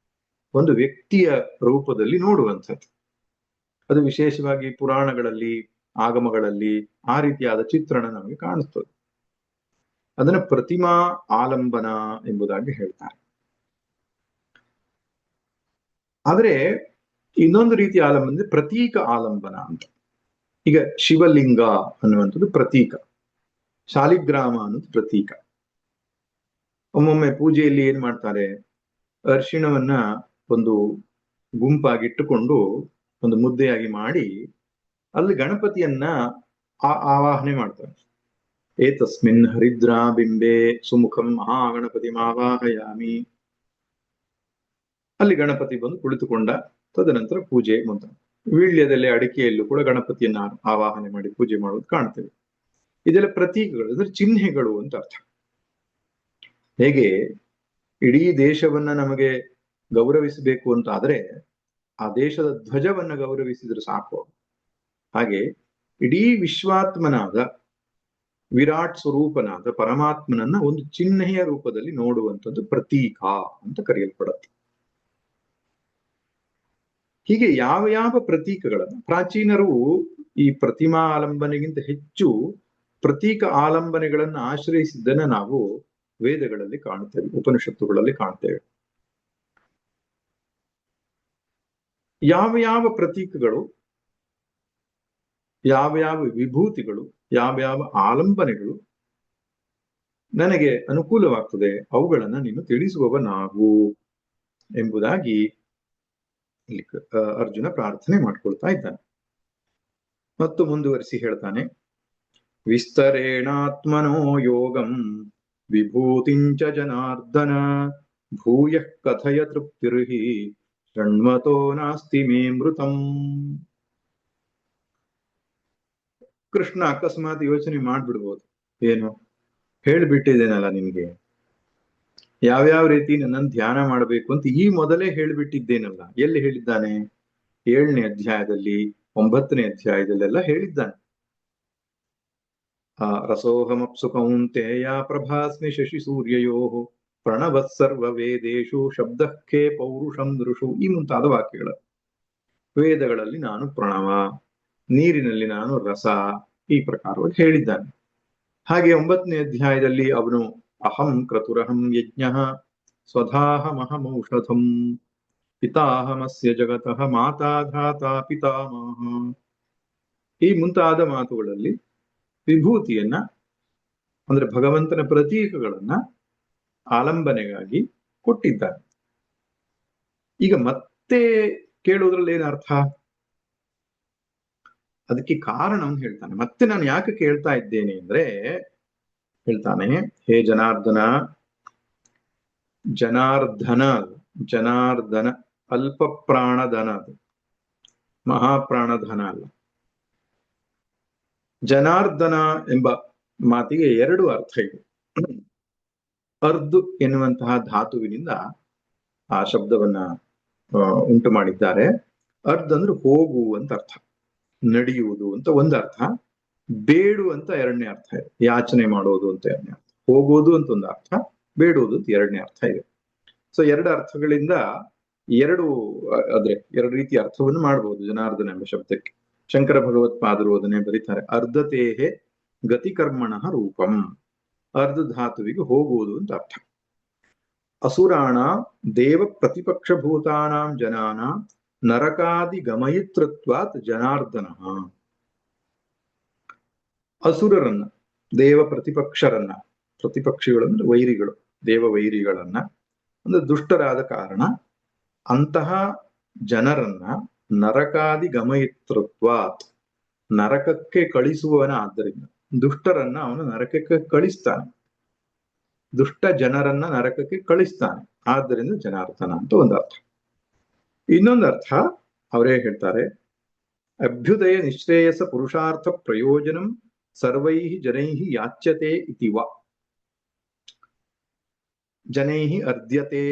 ಒಂದು ವ್ಯಕ್ತಿಯ ರೂಪದಲ್ಲಿ ನೋಡುವಂಥದ್ದು. ಅದು ವಿಶೇಷವಾಗಿ ಪುರಾಣಗಳಲ್ಲಿ, ಆಗಮಗಳಲ್ಲಿ ಆ ರೀತಿಯಾದ ಚಿತ್ರಣ ನಮಗೆ ಕಾಣಿಸ್ತದೆ. ಅದನ್ನ ಪ್ರತಿಮಾ ಆಲಂಬನ ಎಂಬುದಾಗಿ ಹೇಳ್ತಾರೆ. ಆದ್ರೆ ಇನ್ನೊಂದು ರೀತಿಯ ಆಲಂಬನ ಅಂದ್ರೆ ಪ್ರತೀಕ ಆಲಂಬನ ಅಂತ. ಈಗ ಶಿವಲಿಂಗ ಅನ್ನುವಂಥದ್ದು ಪ್ರತೀಕ, ಶಾಲಿಗ್ರಾಮ ಅನ್ನೋದು ಪ್ರತೀಕ. ಒಮ್ಮೊಮ್ಮೆ ಪೂಜೆಯಲ್ಲಿ ಏನ್ ಮಾಡ್ತಾರೆ, ಅರಿಶಿಣವನ್ನ ಒಂದು ಗುಂಪಾಗಿಟ್ಟುಕೊಂಡು ಒಂದು ಮುದ್ದೆಯಾಗಿ ಮಾಡಿ ಅಲ್ಲಿ ಗಣಪತಿಯನ್ನ ಆವಾಹನೆ ಮಾಡ್ತಾರೆ. ಏತಸ್ಮಿನ್ ಹರಿದ್ರಾ ಬಿಂಬೆ ಸುಮುಖಂ ಮಹಾಗಣಪತಿ ಮಾವಾಹಯಾಮಿ. ಅಲ್ಲಿ ಗಣಪತಿ ಬಂದು ಕುಳಿತುಕೊಂಡ, ತದನಂತರ ಪೂಜೆ ಮುಂತ ವೀಳ್ಯದಲ್ಲೇ ಅಡಿಕೆಯಲ್ಲೂ ಕೂಡ ಗಣಪತಿಯನ್ನ ಆವಾಹನೆ ಮಾಡಿ ಪೂಜೆ ಮಾಡುವುದು ಕಾಣ್ತೇವೆ. ಇದೆಲ್ಲ ಪ್ರತೀಕಗಳು, ಅಂದ್ರೆ ಚಿಹ್ನೆಗಳು ಅಂತ ಅರ್ಥ. ಹೇಗೆ ಇಡೀ ದೇಶವನ್ನ ನಮಗೆ ಗೌರವಿಸಬೇಕು ಅಂತ ಆದ್ರೆ ಆ ದೇಶದ ಧ್ವಜವನ್ನ ಗೌರವಿಸಿದ್ರೆ ಸಾಕು. ಹಾಗೆ ಇಡೀ ವಿಶ್ವಾತ್ಮನಾದ ವಿರಾಟ್ ಸ್ವರೂಪನಾದ ಪರಮಾತ್ಮನನ್ನ ಒಂದು ಚಿಹ್ನೆಯ ರೂಪದಲ್ಲಿ ನೋಡುವಂಥದ್ದು ಪ್ರತೀಕ ಅಂತ ಕರೆಯಲ್ಪಡುತ್ತೆ. ಹೀಗೆ ಯಾವ ಯಾವ ಪ್ರತೀಕಗಳನ್ನು ಪ್ರಾಚೀನರು ಈ ಪ್ರತಿಮಾ ಆಲಂಬನೆಗಿಂತ ಹೆಚ್ಚು ಪ್ರತೀಕ ಆಲಂಬನೆಗಳನ್ನು ಆಶ್ರಯಿಸಿದ್ದನ್ನ ನಾವು ವೇದಗಳಲ್ಲಿ ಕಾಣುತ್ತೇವೆ, ಉಪನಿಷತ್ತುಗಳಲ್ಲಿ ಕಾಣ್ತೇವೆ. ಯಾವ ಯಾವ ಪ್ರತೀಕಗಳು, ಯಾವ ಯಾವ ವಿಭೂತಿಗಳು, ಯಾವ ಯಾವ ಆಲಂಬನೆಗಳು ನನಗೆ ಅನುಕೂಲವಾಗ್ತದೆ ಅವುಗಳನ್ನ ನೀನು ತಿಳಿಸುವವ ನಾವು ಎಂಬುದಾಗಿ ಇಲ್ಲಿ ಅರ್ಜುನ ಪ್ರಾರ್ಥನೆ ಮಾಡ್ಕೊಳ್ತಾ ಇದ್ದಾನೆ. ಮತ್ತು ಮುಂದುವರಿಸಿ ಹೇಳ್ತಾನೆ, ವಿಸ್ತರೇಣಾತ್ಮನೋ ಯೋಗಂ ವಿಭೂತಿಂಚ ಜನಾರ್ದನ ಭೂಯ ಕಥಯ ತೃಪ್ತಿರ್ಹಿ ಶೃಣ್ವತೋ ನಾಸ್ತಿ ಮೇ ಮೃತಂ. ಕೃಷ್ಣ ಅಕಸ್ಮಾತ್ ಯೋಚನೆ ಮಾಡ್ಬಿಡ್ಬೋದು, ಏನು ಹೇಳ್ಬಿಟ್ಟಿದ್ದೇನಲ್ಲ ನಿನ್ಗೆ, ಯಾವ್ಯಾವ ರೀತಿ ನನ್ನನ್ನು ಧ್ಯಾನ ಮಾಡಬೇಕು ಅಂತ ಈ ಮೊದಲೇ ಹೇಳ್ಬಿಟ್ಟಿದ್ದೇನಲ್ಲ. ಎಲ್ಲಿ ಹೇಳಿದ್ದಾನೆ? 7ನೇ ಅಧ್ಯಾಯದಲ್ಲಿ, 9ನೇ ಅಧ್ಯಾಯದಲ್ಲೆಲ್ಲ ಹೇಳಿದ್ದಾನೆ. ರಸೋಹಮಪ್ಸು ಕೌಂತೆಯ ಪ್ರಭಾಸ್ಮಿ ಶಶಿ ಸೂರ್ಯಯೋ ಪ್ರಣವತ್ ಸರ್ವ ವೇದೇಶು ಶಬ್ದಕ್ಕೆ ಪೌರುಷಂ ದೃಶು, ಈ ಮುಂತಾದ ವಾಕ್ಯಗಳು. ವೇದಗಳಲ್ಲಿ ನಾನು ಪ್ರಣವ, ನೀರಿನಲ್ಲಿ ನಾನು ರಸ, ಈ ಪ್ರಕಾರವಾಗಿ ಹೇಳಿದ್ದಾನೆ. ಹಾಗೆ 9ನೇ ಅಧ್ಯಾಯದಲ್ಲಿ ಅವನು ಅಹಂ ಕ್ರತುರಹಂ ಯಜ್ಞ ಸ್ವಧಾಹಮಹಮೌಷಧಂ ಪಿತಾಹಮಸ್ಯ ಜಗತಃ ಮಾತಾ ಧಾತಾ ಪಿತಾಮಹ, ಈ ಮುಂತಾದ ಮಾತುಗಳಲ್ಲಿ ವಿಭೂತಿಯನ್ನ ಅಂದ್ರೆ ಭಗವಂತನ ಪ್ರತೀಕಗಳನ್ನ ಆಲಂಬನೆಗಾಗಿ ಕೊಟ್ಟಿದ್ದಾನೆ. ಈಗ ಮತ್ತೆ ಕೇಳುವುದ್ರಲ್ಲಿ ಏನು ಅರ್ಥ? ಅದಕ್ಕೆ ಕಾರಣವನ್ನು ಹೇಳ್ತಾನೆ. ಮತ್ತೆ ನಾನು ಯಾಕೆ ಕೇಳ್ತಾ ಇದ್ದೇನೆ ಅಂದ್ರೆ ಹೇಳ್ತಾನೆ, ಹೇ ಜನಾರ್ದನ, ಜನಾರ್ದನ ಅಲ್ಪ ಪ್ರಾಣಧನ, ಅದು ಮಹಾಪ್ರಾಣಧನ ಅಲ್ಲ. ಜನಾರ್ದನ ಎಂಬ ಮಾತಿಗೆ ಎರಡು ಅರ್ಥ ಇದೆ. ಅರ್ಧು ಎನ್ನುವಂತಹ ಧಾತುವಿನಿಂದ ಆ ಶಬ್ದವನ್ನ ಉಂಟು ಮಾಡಿದ್ದಾರೆ. ಅರ್ಧ ಅಂದ್ರೆ ಹೋಗು ಅಂತ ಅರ್ಥ, ನಡೆಯುವುದು ಅಂತ ಒಂದು ಅರ್ಥ, ಬೇಡು ಅಂತ ಎರಡನೇ ಅರ್ಥ ಇದೆ. ಯಾಚನೆ ಮಾಡೋದು ಅಂತ ಎರಡನೇ ಅರ್ಥ, ಹೋಗೋದು ಅಂತ ಒಂದು ಅರ್ಥ, ಬೇಡುವುದು ಅಂತ ಎರಡನೇ ಅರ್ಥ ಇದೆ. ಸೊ ಎರಡು ಅರ್ಥಗಳಿಂದ ಎರಡು ರೀತಿಯ ಅರ್ಥವನ್ನು ಮಾಡಬಹುದು ಜನಾರ್ದನ ಎಂಬ ಶಬ್ದಕ್ಕೆ. ಶಂಕರ ಭಗವತ್ಪಾದರು ಅದನ್ನೇ ಬರೀತಾರೆ, ಅರ್ಧತೇಹೆ ಗತಿಕರ್ಮಣ ರೂಪಂ. ಅರ್ಧ ಧಾತುವಿಗೆ ಹೋಗುವುದು ಅಂತ ಅರ್ಥ. ಅಸುರಾಣ ದೇವ ಪ್ರತಿಪಕ್ಷ ಭೂತಾನಾಂ ಜನಾನ ನರಕಾದಿ ಗಮಯಿತೃತ್ವಾತ್ ಜನಾರ್ದನ. ಅಸುರರನ್ನ, ದೇವ ಪ್ರತಿಪಕ್ಷರನ್ನ, ಪ್ರತಿಪಕ್ಷಿಗಳಂದ್ರೆ ವೈರಿಗಳು, ದೇವ ವೈರಿಗಳನ್ನ ಅಂದ್ರೆ ದುಷ್ಟರಾದ ಕಾರಣ ಅಂತಹ ಜನರನ್ನ ನರಕಾದಿ ಗಮಯಿತೃತ್ವಾತ್, ನರಕಕ್ಕೆ ಕಳಿಸುವವನ, ಆದ್ದರಿಂದ ದುಷ್ಟರನ್ನ ಅವನು ನರಕಕ್ಕೆ ಕಳಿಸ್ತಾನೆ, ದುಷ್ಟ ಜನರನ್ನ ನರಕಕ್ಕೆ ಕಳಿಸ್ತಾನೆ, ಆದ್ದರಿಂದ ಜನಾರ್ದನ ಅಂತ ಒಂದು ಅರ್ಥ. ಇನ್ನೊಂದು ಅರ್ಥ ಅವರೇ ಹೇಳ್ತಾರೆ, ಅಭ್ಯುದಯ ನಿಶ್ರೇಯಸ ಪುರುಷಾರ್ಥ ಪ್ರಯೋಜನಂ ಸರ್ವೈ ಜನೈ ಯಾಚ್ಯತೆ ಇತಿವ. ಜನೈ ಅರ್ಧ್ಯತೆ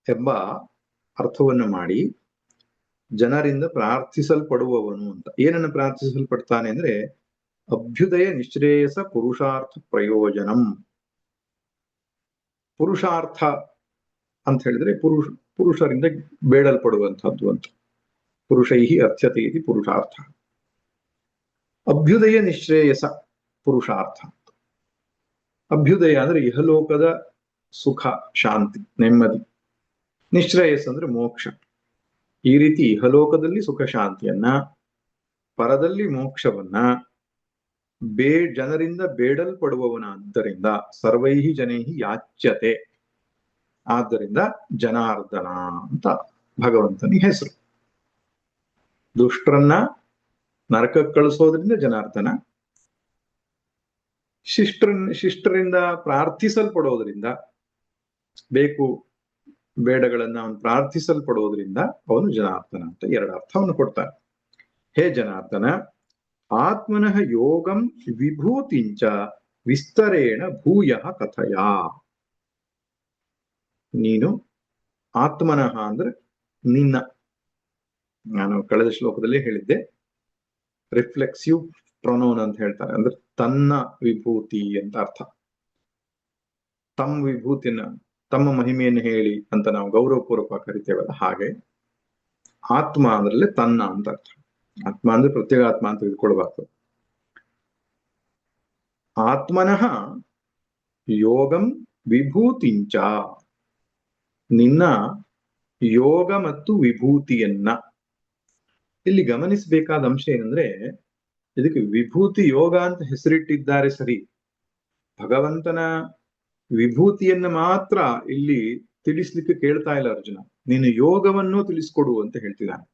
ಎಂಬ ಅರ್ಥವನ್ನು ಮಾಡಿ ಜನರಿಂದ ಪ್ರಾರ್ಥಿಸಲ್ಪಡುವವನು ಅಂತ. ಏನನ್ನು ಪ್ರಾರ್ಥಿಸಲ್ಪಡ್ತಾನೆ ಅಂದ್ರೆ ಅಭ್ಯುದಯ ನಿಶ್ರೇಯಸ ಪುರುಷಾರ್ಥ ಪ್ರಯೋಜನಂ. ಪುರುಷಾರ್ಥ ಅಂತ ಹೇಳಿದ್ರೆ ಪುರುಷರಿಂದ ಬೇಡಲ್ಪಡುವಂಥದ್ದು ಅಂತ. ಪುರುಷೈ ಅರ್ಥ್ಯತೆ ಇತಿ ಪುರುಷಾರ್ಥ. ಅಭ್ಯುದಯ ನಿಶ್ರೇಯಸ ಪುರುಷಾರ್ಥ. ಅಭ್ಯುದಯ ಅಂದ್ರೆ ಇಹಲೋಕದ ಸುಖ, ಶಾಂತಿ, ನೆಮ್ಮದಿ. ನಿಶ್ರೇಯಸ್ ಅಂದ್ರೆ ಮೋಕ್ಷ. ಈ ರೀತಿ ಇಹಲೋಕದಲ್ಲಿ ಸುಖ ಶಾಂತಿಯನ್ನ, ಪರದಲ್ಲಿ ಮೋಕ್ಷವನ್ನ ಜನರಿಂದ ಬೇಡಲ್ಪಡುವವನಾದ್ದರಿಂದ ಸರ್ವೈಹಿ ಜನೈಹಿ ಯಾಚ್ಯತೆ, ಆದ್ದರಿಂದ ಜನಾರ್ದನ ಅಂತ ಭಗವಂತನಿಗೆ ಹೆಸರು. ದುಷ್ಟರನ್ನ ನರಕಕ್ಕೆ ಕಳಿಸೋದ್ರಿಂದ ಜನಾರ್ದನ, ಶಿಷ್ಟರಿಂದ ಪ್ರಾರ್ಥಿಸಲ್ಪಡೋದ್ರಿಂದ, ಬೇಕು ಬೇಡಗಳನ್ನ ಅವನು ಪ್ರಾರ್ಥಿಸಲ್ಪಡೋದ್ರಿಂದ ಅವನು ಜನಾರ್ದನ ಅಂತ ಎರಡು ಅರ್ಥವನ್ನು ಕೊಡ್ತಾನೆ. ಹೇ ಜನಾರ್ದನ, ಆತ್ಮನಃ ಯೋಗಂ ವಿಭೂತಿಂಚ ವಿಸ್ತರೇಣ ಭೂಯ ಕಥಯ. ನೀನು ಆತ್ಮನಃ ಅಂದ್ರೆ ನಿನ್ನ, ನಾನು ಕಳೆದ ಶ್ಲೋಕದಲ್ಲಿ ಹೇಳಿದ್ದೆ, ರಿಫ್ಲೆಕ್ಸಿವ್ ಪ್ರೊನೌನ್ ಅಂತ ಹೇಳ್ತಾರೆ, ಅಂದ್ರೆ ತನ್ನ ವಿಭೂತಿ ಅಂತ ಅರ್ಥ. ತಮ್ಮ ವಿಭೂತಿನ, ತಮ್ಮ ಮಹಿಮೆಯನ್ನು ಹೇಳಿ ಅಂತ ನಾವು ಗೌರವಪೂರ್ವಕ ಕರಿತೇವಲ್ಲ, ಹಾಗೆ ಆತ್ಮ ಅಂದ್ರೆ ತನ್ನ ಅಂತ ಅರ್ಥ. ಆತ್ಮ ಅಂದ್ರೆ ಪ್ರತ್ಯೇಗಾತ್ಮ ಅಂತ ತಿಳ್ಕೊಳ್ಬಾರ್ದು. ಆತ್ಮನಃ ಯೋಗಂ ವಿಭೂತಿಂಚ, ನಿನ್ನ ಯೋಗ ಮತ್ತು ವಿಭೂತಿಯನ್ನ. ಇಲ್ಲಿ ಗಮನಿಸಬೇಕಾದ ಅಂಶ ಏನಂದ್ರೆ, ಇದಕ್ಕೆ ವಿಭೂತಿ ಯೋಗ ಅಂತ ಹೆಸರಿಟ್ಟಿದ್ದಾರೆ ಸರಿ, ಭಗವಂತನ ವಿಭೂತಿಯನ್ನ ಮಾತ್ರ ಇಲ್ಲಿ ತಿಳಿಸ್ಲಿಕ್ಕೆ ಕೇಳ್ತಾ ಇಲ್ಲ ಅರ್ಜುನ, ನೀನು ಯೋಗವನ್ನು ತಿಳಿಸ್ಕೊಡು ಅಂತ ಹೇಳ್ತಿದ್ದಾನೆ.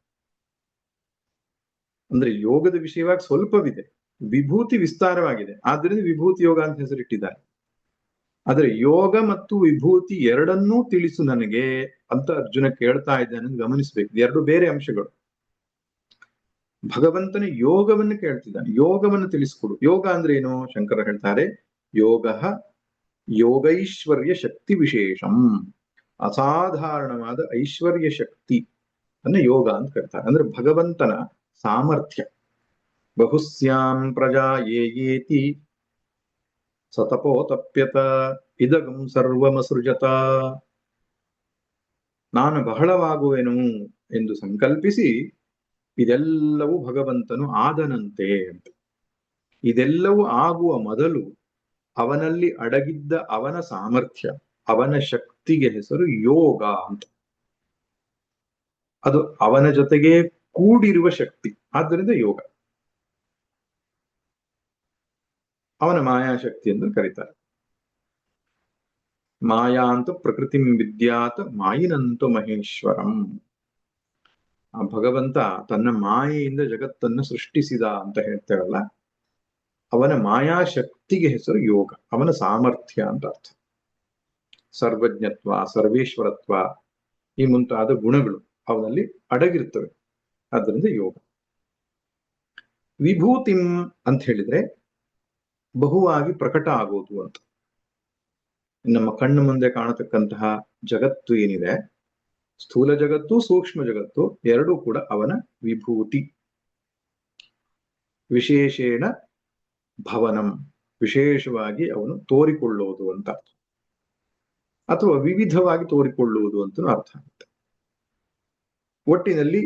ಅಂದ್ರೆ ಯೋಗದ ವಿಷಯವಾಗಿ ಸ್ವಲ್ಪವಿದೆ, ವಿಭೂತಿ ವಿಸ್ತಾರವಾಗಿದೆ, ಆದ್ರಿಂದ ವಿಭೂತಿ ಯೋಗ ಅಂತ ಹೆಸರಿಟ್ಟಿದ್ದಾರೆ. ಆದ್ರೆ ಯೋಗ ಮತ್ತು ವಿಭೂತಿ ಎರಡನ್ನೂ ತಿಳಿಸು ನನಗೆ ಅಂತ ಅರ್ಜುನ ಕೇಳ್ತಾ ಇದ್ದಾನೆ, ಗಮನಿಸ್ಬೇಕು. ಎರಡು ಬೇರೆ ಅಂಶಗಳು. ಭಗವಂತನ ಯೋಗವನ್ನು ಕೇಳ್ತಿದ್ದಾನೆ, ಯೋಗವನ್ನು ತಿಳಿಸ್ಕೊಡು. ಯೋಗ ಅಂದ್ರೆ ಏನು? ಶಂಕರ ಹೇಳ್ತಾರೆ, ಯೋಗ ಯೋಗೈಶ್ವರ್ಯ ಶಕ್ತಿ ವಿಶೇಷಂ, ಅಸಾಧಾರಣವಾದ ಐಶ್ವರ್ಯ ಶಕ್ತಿ ಅನ್ನ ಯೋಗ ಅಂತ ಕರೀತಾರೆ. ಅಂದ್ರೆ ಭಗವಂತನ ಸಾಮರ್ಥ್ಯ. ಬಹುಸ್ಯಾಂ ಪ್ರಜಾ ಯೇತಿ ಸತಪೋತಪ್ಯತ ಇದಗಂ ಸರ್ವಮಸೃಜತ. ನಾನು ಬಹಳವಾಗುವೆನು ಎಂದು ಸಂಕಲ್ಪಿಸಿ ಇದೆಲ್ಲವೂ ಭಗವಂತನು ಆದನಂತೆ ಅಂತ. ಇದೆಲ್ಲವೂ ಆಗುವ ಮೊದಲು ಅವನಲ್ಲಿ ಅಡಗಿದ್ದ ಅವನ ಸಾಮರ್ಥ್ಯ, ಅವನ ಶಕ್ತಿಗೆ ಹೆಸರು ಯೋಗ ಅಂತ. ಅದು ಅವನ ಜೊತೆಗೆ ಕೂಡಿರುವ ಶಕ್ತಿ, ಆದ್ದರಿಂದ ಯೋಗ. ಅವನ ಮಾಯಾಶಕ್ತಿ ಎಂದು ಕರೀತಾರೆ. ಮಾಯಾಂತು ಪ್ರಕೃತಿಂ ವಿದ್ಯಾತ್ ಮಾಯಿನಂತು ಮಹೇಶ್ವರಂ. ಆ ಭಗವಂತ ತನ್ನ ಮಾಯೆಯಿಂದ ಜಗತ್ತನ್ನು ಸೃಷ್ಟಿಸಿದ ಅಂತ ಹೇಳ್ತೇವಲ್ಲ, ಅವನ ಮಾಯಾಶಕ್ತಿಗೆ ಹೆಸರು ಯೋಗ, ಅವನ ಸಾಮರ್ಥ್ಯ ಅಂತ ಅರ್ಥ. ಸರ್ವಜ್ಞತ್ವ, ಸರ್ವೇಶ್ವರತ್ವ, ಈ ಮುಂತಾದ ಗುಣಗಳು ಅವನಲ್ಲಿ ಅಡಗಿರ್ತವೆ, ಆದ್ದರಿಂದ ಯೋಗ. ವಿಭೂತಿಂ ಅಂತ ಹೇಳಿದ್ರೆ ಬಹುವಾಗಿ ಪ್ರಕಟ ಆಗೋದು ಅಂತ. ನಮ್ಮ ಕಣ್ಣು ಮುಂದೆ ಕಾಣತಕ್ಕಂತಹ ಜಗತ್ತು ಏನಿದೆ, ಸ್ಥೂಲ ಜಗತ್ತು ಸೂಕ್ಷ್ಮ ಜಗತ್ತು ಎರಡೂ ಕೂಡ ಅವನ ವಿಭೂತಿ. ವಿಶೇಷೇಣ ಭವನಂ, ವಿಶೇಷವಾಗಿ ಅವನು ತೋರಿಕೊಳ್ಳುವುದು ಅಂತ ಅರ್ಥ, ಅಥವಾ ವಿವಿಧವಾಗಿ ತೋರಿಕೊಳ್ಳುವುದು ಅಂತ ಅರ್ಥ ಆಗುತ್ತೆ. ಒಟ್ಟಿನಲ್ಲಿ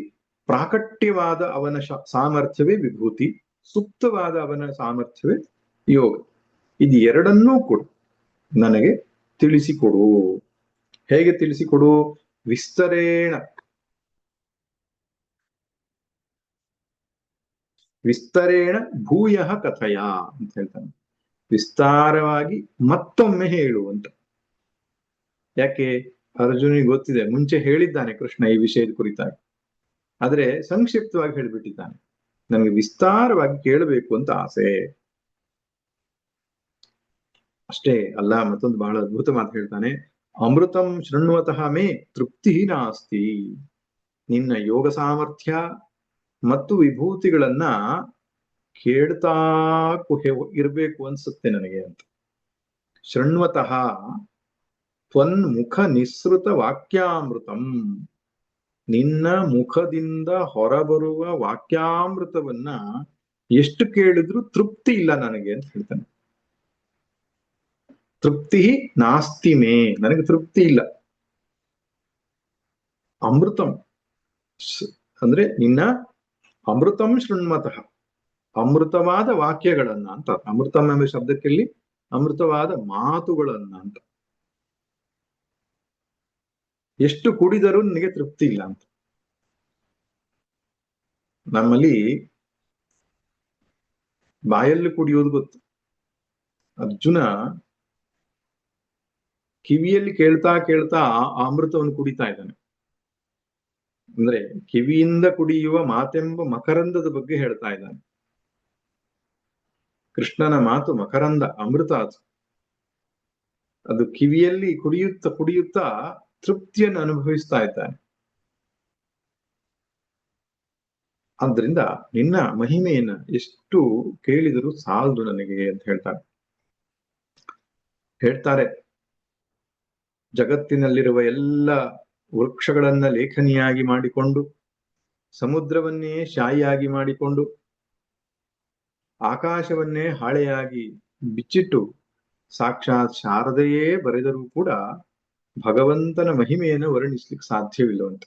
ಪ್ರಾಕಟ್ಯವಾದ ಅವನ ಸಾಮರ್ಥ್ಯವೇ ವಿಭೂತಿ, ಸುಪ್ತವಾದ ಅವನ ಸಾಮರ್ಥ್ಯವೇ ಯೋಗ. ಇದು ಎರಡನ್ನೂ ಕೂಡ ನನಗೆ ತಿಳಿಸಿಕೊಡು. ಹೇಗೆ ತಿಳಿಸಿಕೊಡು? ವಿಸ್ತರೇಣ, ವಿಸ್ತರೇಣ ಭೂಯಃ ಕಥಯ ಅಂತ ಹೇಳ್ತಾನೆ. ವಿಸ್ತಾರವಾಗಿ ಮತ್ತೊಮ್ಮೆ ಹೇಳು ಅಂತ. ಯಾಕೆ? ಅರ್ಜುನಿಗೆ ಗೊತ್ತಿದೆ, ಮುಂಚೆ ಹೇಳಿದ್ದಾನೆ ಕೃಷ್ಣ ಈ ವಿಷಯದ ಕುರಿತಾಗಿ, ಆದ್ರೆ ಸಂಕ್ಷಿಪ್ತವಾಗಿ ಹೇಳಿಬಿಟ್ಟಿದ್ದಾನೆ. ನನಗೆ ವಿಸ್ತಾರವಾಗಿ ಕೇಳಬೇಕು ಅಂತ ಆಸೆ ಅಷ್ಟೇ ಅಲ್ಲ. ಮತ್ತೊಂದು ಬಹಳ ಅದ್ಭುತ ಮಾತು ಹೇಳ್ತಾನೆ, ಅಮೃತಂ ಶೃಣ್ವತಃ ಮೇ ತೃಪ್ತಿ ನಾಸ್ತಿ. ನಿನ್ನ ಯೋಗ ಸಾಮರ್ಥ್ಯ ಮತ್ತು ವಿಭೂತಿಗಳನ್ನ ಕೇಳ್ತಾ ಇರ್ಬೇಕು ಅನ್ಸುತ್ತೆ ನನಗೆ ಅಂತ. ಶೃಣ್ವತಃ ತ್ವನ್ ಮುಖ ನಿಸೃತ ವಾಕ್ಯಾಮೃತಂ, ನಿನ್ನ ಮುಖದಿಂದ ಹೊರಬರುವ ವಾಕ್ಯಾಮೃತವನ್ನ ಎಷ್ಟು ಕೇಳಿದ್ರು ತೃಪ್ತಿ ಇಲ್ಲ ನನಗೆ ಅಂತ ಹೇಳ್ತಾನೆ. ತೃಪ್ತಿ ನಾಸ್ತಿ ಮೇ, ನನಗೆ ತೃಪ್ತಿ ಇಲ್ಲ. ಅಮೃತಂ ಅಂದ್ರೆ ನಿನ್ನ ಅಮೃತಂ ಶೃಣ್ಮತಃ, ಅಮೃತವಾದ ವಾಕ್ಯಗಳನ್ನ ಅಂತ. ಅಮೃತಂ ಎಂಬ ಶಬ್ದಕ್ಕಿಲ್ಲಿ ಅಮೃತವಾದ ಮಾತುಗಳನ್ನ ಅಂತ. ಎಷ್ಟು ಕುಡಿದರೂ ನನಗೆ ತೃಪ್ತಿ ಇಲ್ಲ ಅಂತ. ನಮ್ಮಲ್ಲಿ ಬಾಯಲ್ಲಿ ಕುಡಿಯೋದು ಗೊತ್ತು. ಅರ್ಜುನ ಕಿವಿಯಲ್ಲಿ ಕೇಳ್ತಾ ಕೇಳ್ತಾ ಆ ಅಮೃತವನ್ನು ಕುಡಿತಾ ಇದ್ದಾನೆ. ಅಂದ್ರೆ ಕಿವಿಯಿಂದ ಕುಡಿಯುವ ಮಾತೆಂಬ ಮಕರಂದದ ಬಗ್ಗೆ ಹೇಳ್ತಾ ಇದ್ದಾನೆ. ಕೃಷ್ಣನ ಮಾತು ಮಕರಂದ, ಅಮೃತ ಅದು. ಅದು ಕಿವಿಯಲ್ಲಿ ಕುಡಿಯುತ್ತಾ ಕುಡಿಯುತ್ತಾ ತೃಪ್ತಿಯನ್ನು ಅನುಭವಿಸ್ತಾ ಇದ್ದಾನೆ. ಆದ್ರಿಂದ ನಿನ್ನ ಮಹಿಮೆಯನ್ನ ಎಷ್ಟು ಕೇಳಿದರೂ ಸಾಲದು ನನಗೆ ಅಂತ ಹೇಳ್ತಾರೆ. ಜಗತ್ತಿನಲ್ಲಿರುವ ಎಲ್ಲ ವೃಕ್ಷಗಳನ್ನ ಲೇಖನಿಯಾಗಿ ಮಾಡಿಕೊಂಡು, ಸಮುದ್ರವನ್ನೇ ಶಾಯಿಯಾಗಿ ಮಾಡಿಕೊಂಡು, ಆಕಾಶವನ್ನೇ ಹಾಳೆಯಾಗಿ ಬಿಚ್ಚಿಟ್ಟು ಸಾಕ್ಷಾತ್ ಶಾರದೆಯೇ ಬರೆದರೂ ಕೂಡ ಭಗವಂತನ ಮಹಿಮೆಯನ್ನು ವರ್ಣಿಸ್ಲಿಕ್ಕೆ ಸಾಧ್ಯವಿಲ್ಲವಂತ.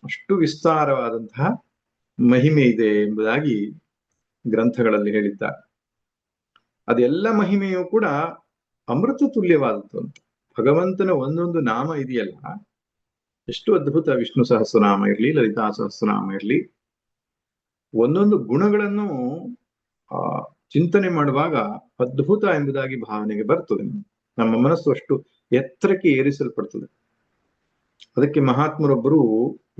ಅಷ್ಟು ವಿಸ್ತಾರವಾದಂತಹ ಮಹಿಮೆ ಇದೆ ಎಂಬುದಾಗಿ ಗ್ರಂಥಗಳಲ್ಲಿ ಹೇಳಿದ್ದಾರೆ. ಅದೆಲ್ಲ ಮಹಿಮೆಯೂ ಕೂಡ ಅಮೃತ ತುಲ್ಯವಾದದ್ದು ಅಂತ. ಭಗವಂತನ ಒಂದೊಂದು ನಾಮ ಇದೆಯಲ್ಲ, ಎಷ್ಟು ಅದ್ಭುತ. ವಿಷ್ಣು ಸಹಸ್ರನಾಮ ಇರ್ಲಿ, ಲಲಿತಾ ಸಹಸ್ರನಾಮ ಇರ್ಲಿ, ಒಂದೊಂದು ಗುಣಗಳನ್ನು ಚಿಂತನೆ ಮಾಡುವಾಗ ಅದ್ಭುತ ಎಂಬುದಾಗಿ ಭಾವನೆಗೆ ಬರ್ತದೆ. ನಮ್ಮ ಮನಸ್ಸು ಅಷ್ಟು ಎತ್ತರಕ್ಕೆ ಏರಿಸಲ್ಪಡ್ತದೆ. ಅದಕ್ಕೆ ಮಹಾತ್ಮರೊಬ್ಬರು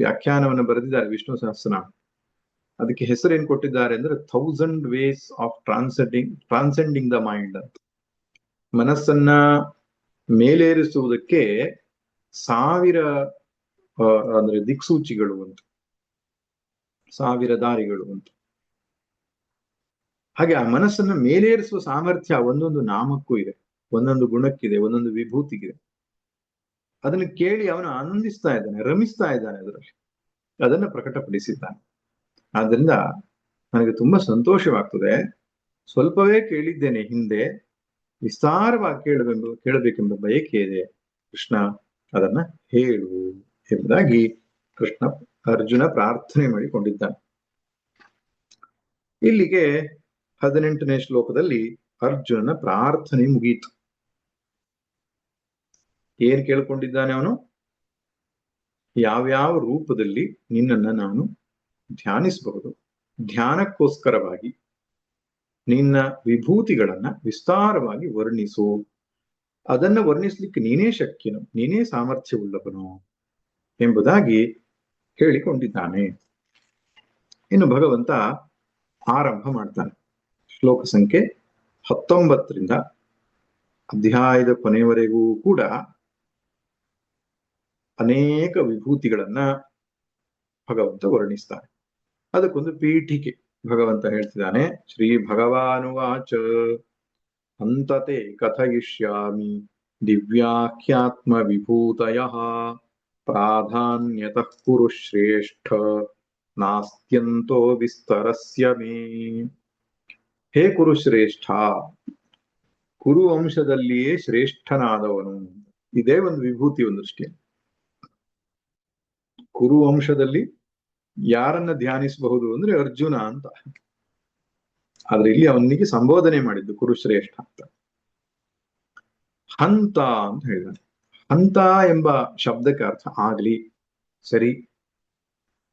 ವ್ಯಾಖ್ಯಾನವನ್ನು ಬರೆದಿದ್ದಾರೆ ವಿಷ್ಣು ಸಹಸ್ರನಾಮ. ಅದಕ್ಕೆ ಹೆಸರೇನ್ ಕೊಟ್ಟಿದ್ದಾರೆ ಅಂದ್ರೆ 1000 ways of transcending the mind ಅಂತ. ಮನಸ್ಸನ್ನ ಮೇಲೇರಿಸುವುದಕ್ಕೆ 1000 ಅಂದ್ರೆ ದಿಕ್ಸೂಚಿಗಳು ಅಂತ, 1000 ದಾರಿಗಳು ಅಂತ. ಹಾಗೆ ಆ ಮನಸ್ಸನ್ನ ಮೇಲೇರಿಸುವ ಸಾಮರ್ಥ್ಯ ಒಂದೊಂದು ನಾಮಕ್ಕೂ ಇದೆ, ಒಂದೊಂದು ಗುಣಕ್ಕಿದೆ, ಒಂದೊಂದು ವಿಭೂತಿಗಿದೆ. ಅದನ್ನು ಕೇಳಿ ಅವನು ಆನಂದಿಸ್ತಾ ಇದ್ದಾನೆ, ರಮಿಸ್ತಾ ಇದ್ದಾನೆ, ಅದರಲ್ಲಿ ಅದನ್ನ ಪ್ರಕಟಪಡಿಸಿದ್ದಾನೆ. ಆದ್ರಿಂದ ನನಗೆ ತುಂಬಾ ಸಂತೋಷವಾಗ್ತದೆ. ಸ್ವಲ್ಪವೇ ಕೇಳಿದ್ದೇನೆ ಹಿಂದೆ, ವಿಸ್ತಾರವಾಗಿ ಕೇಳಬೇಕೆಂಬ ಬಯಕೆ ಇದೆ. ಕೃಷ್ಣ ಅದನ್ನ ಹೇಳು ಎಂಬುದಾಗಿ ಅರ್ಜುನ ಪ್ರಾರ್ಥನೆ ಮಾಡಿಕೊಂಡಿದ್ದಾನೆ. ಇಲ್ಲಿಗೆ 18ನೇ ಶ್ಲೋಕದಲ್ಲಿ ಅರ್ಜುನನ ಪ್ರಾರ್ಥನೆ ಮುಗಿಯಿತು. ಏನ್ ಕೇಳ್ಕೊಂಡಿದ್ದಾನೆ ಅವನು? ಯಾವ್ಯಾವ ರೂಪದಲ್ಲಿ ನಿನ್ನನ್ನ ನಾನು ಧ್ಯಾನಿಸಬಹುದು, ಧ್ಯಾನಕ್ಕೋಸ್ಕರವಾಗಿ ನಿನ್ನ ವಿಭೂತಿಗಳನ್ನ ವಿಸ್ತಾರವಾಗಿ ವರ್ಣಿಸು, ಅದನ್ನ ವರ್ಣಿಸ್ಲಿಕ್ಕೆ ನೀನೇ ಶಕ್ಯನು, ನೀನೇ ಸಾಮರ್ಥ್ಯವುಳ್ಳವನು ಎಂಬುದಾಗಿ ಹೇಳಿಕೊಂಡಿದ್ದಾನೆ. ಇನ್ನು ಭಗವಂತ ಆರಂಭ ಮಾಡ್ತಾನೆ. ಶ್ಲೋಕ ಸಂಖ್ಯೆ 19ರಿಂದ ಅಧ್ಯಾಯದ ಕೊನೆಯವರೆಗೂ ಕೂಡ ಅನೇಕ ವಿಭೂತಿಗಳನ್ನ ಭಗವಂತ ವರ್ಣಿಸ್ತಾನೆ. ಅದಕ್ಕೊಂದು ಪೀಠಿಕೆ ಭಗವಂತ ಹೇಳ್ತಿದ್ದಾನೆ. ಶ್ರೀ ಭಗವಾನುವಾಚ ಅಂತತೆ ಕಥಯಿಷ್ಯಾಮಿ ದಿವ್ಯಾಖ್ಯಾತ್ಮ ವಿಭೂತಯಃ ಪ್ರಾಧಾನ್ಯತಃ ಕುರು ಶ್ರೇಷ್ಠ ನಾಸ್ತ್ಯಂತೋ ವಿಸ್ತರಸ್ಯ ಮೇ. ಹೇ ಕುರುಶ್ರೇಷ್ಠ, ಕುರು ವಂಶದಲ್ಲಿಯೇ ಶ್ರೇಷ್ಠನಾದವನು. ಇದೇ ಒಂದು ವಿಭೂತಿ ಒಂದು ದೃಷ್ಟಿಯ. ಕುರು ವಂಶದಲ್ಲಿ ಯಾರನ್ನ ಧ್ಯಾನಿಸಬಹುದು ಅಂದ್ರೆ ಅರ್ಜುನ ಅಂತ. ಆದ್ರೆ ಇಲ್ಲಿ ಅವನಿಗೆ ಸಂಬೋಧನೆ ಮಾಡಿದ್ದು ಕುರುಶ್ರೇಷ್ಠ ಅಂತ. ಹಂತ ಅಂತ ಹೇಳಿದಾನೆ. ಹಂತ ಎಂಬ ಶಬ್ದಕ್ಕೆ ಅರ್ಥ ಆಗ್ಲಿ, ಸರಿ,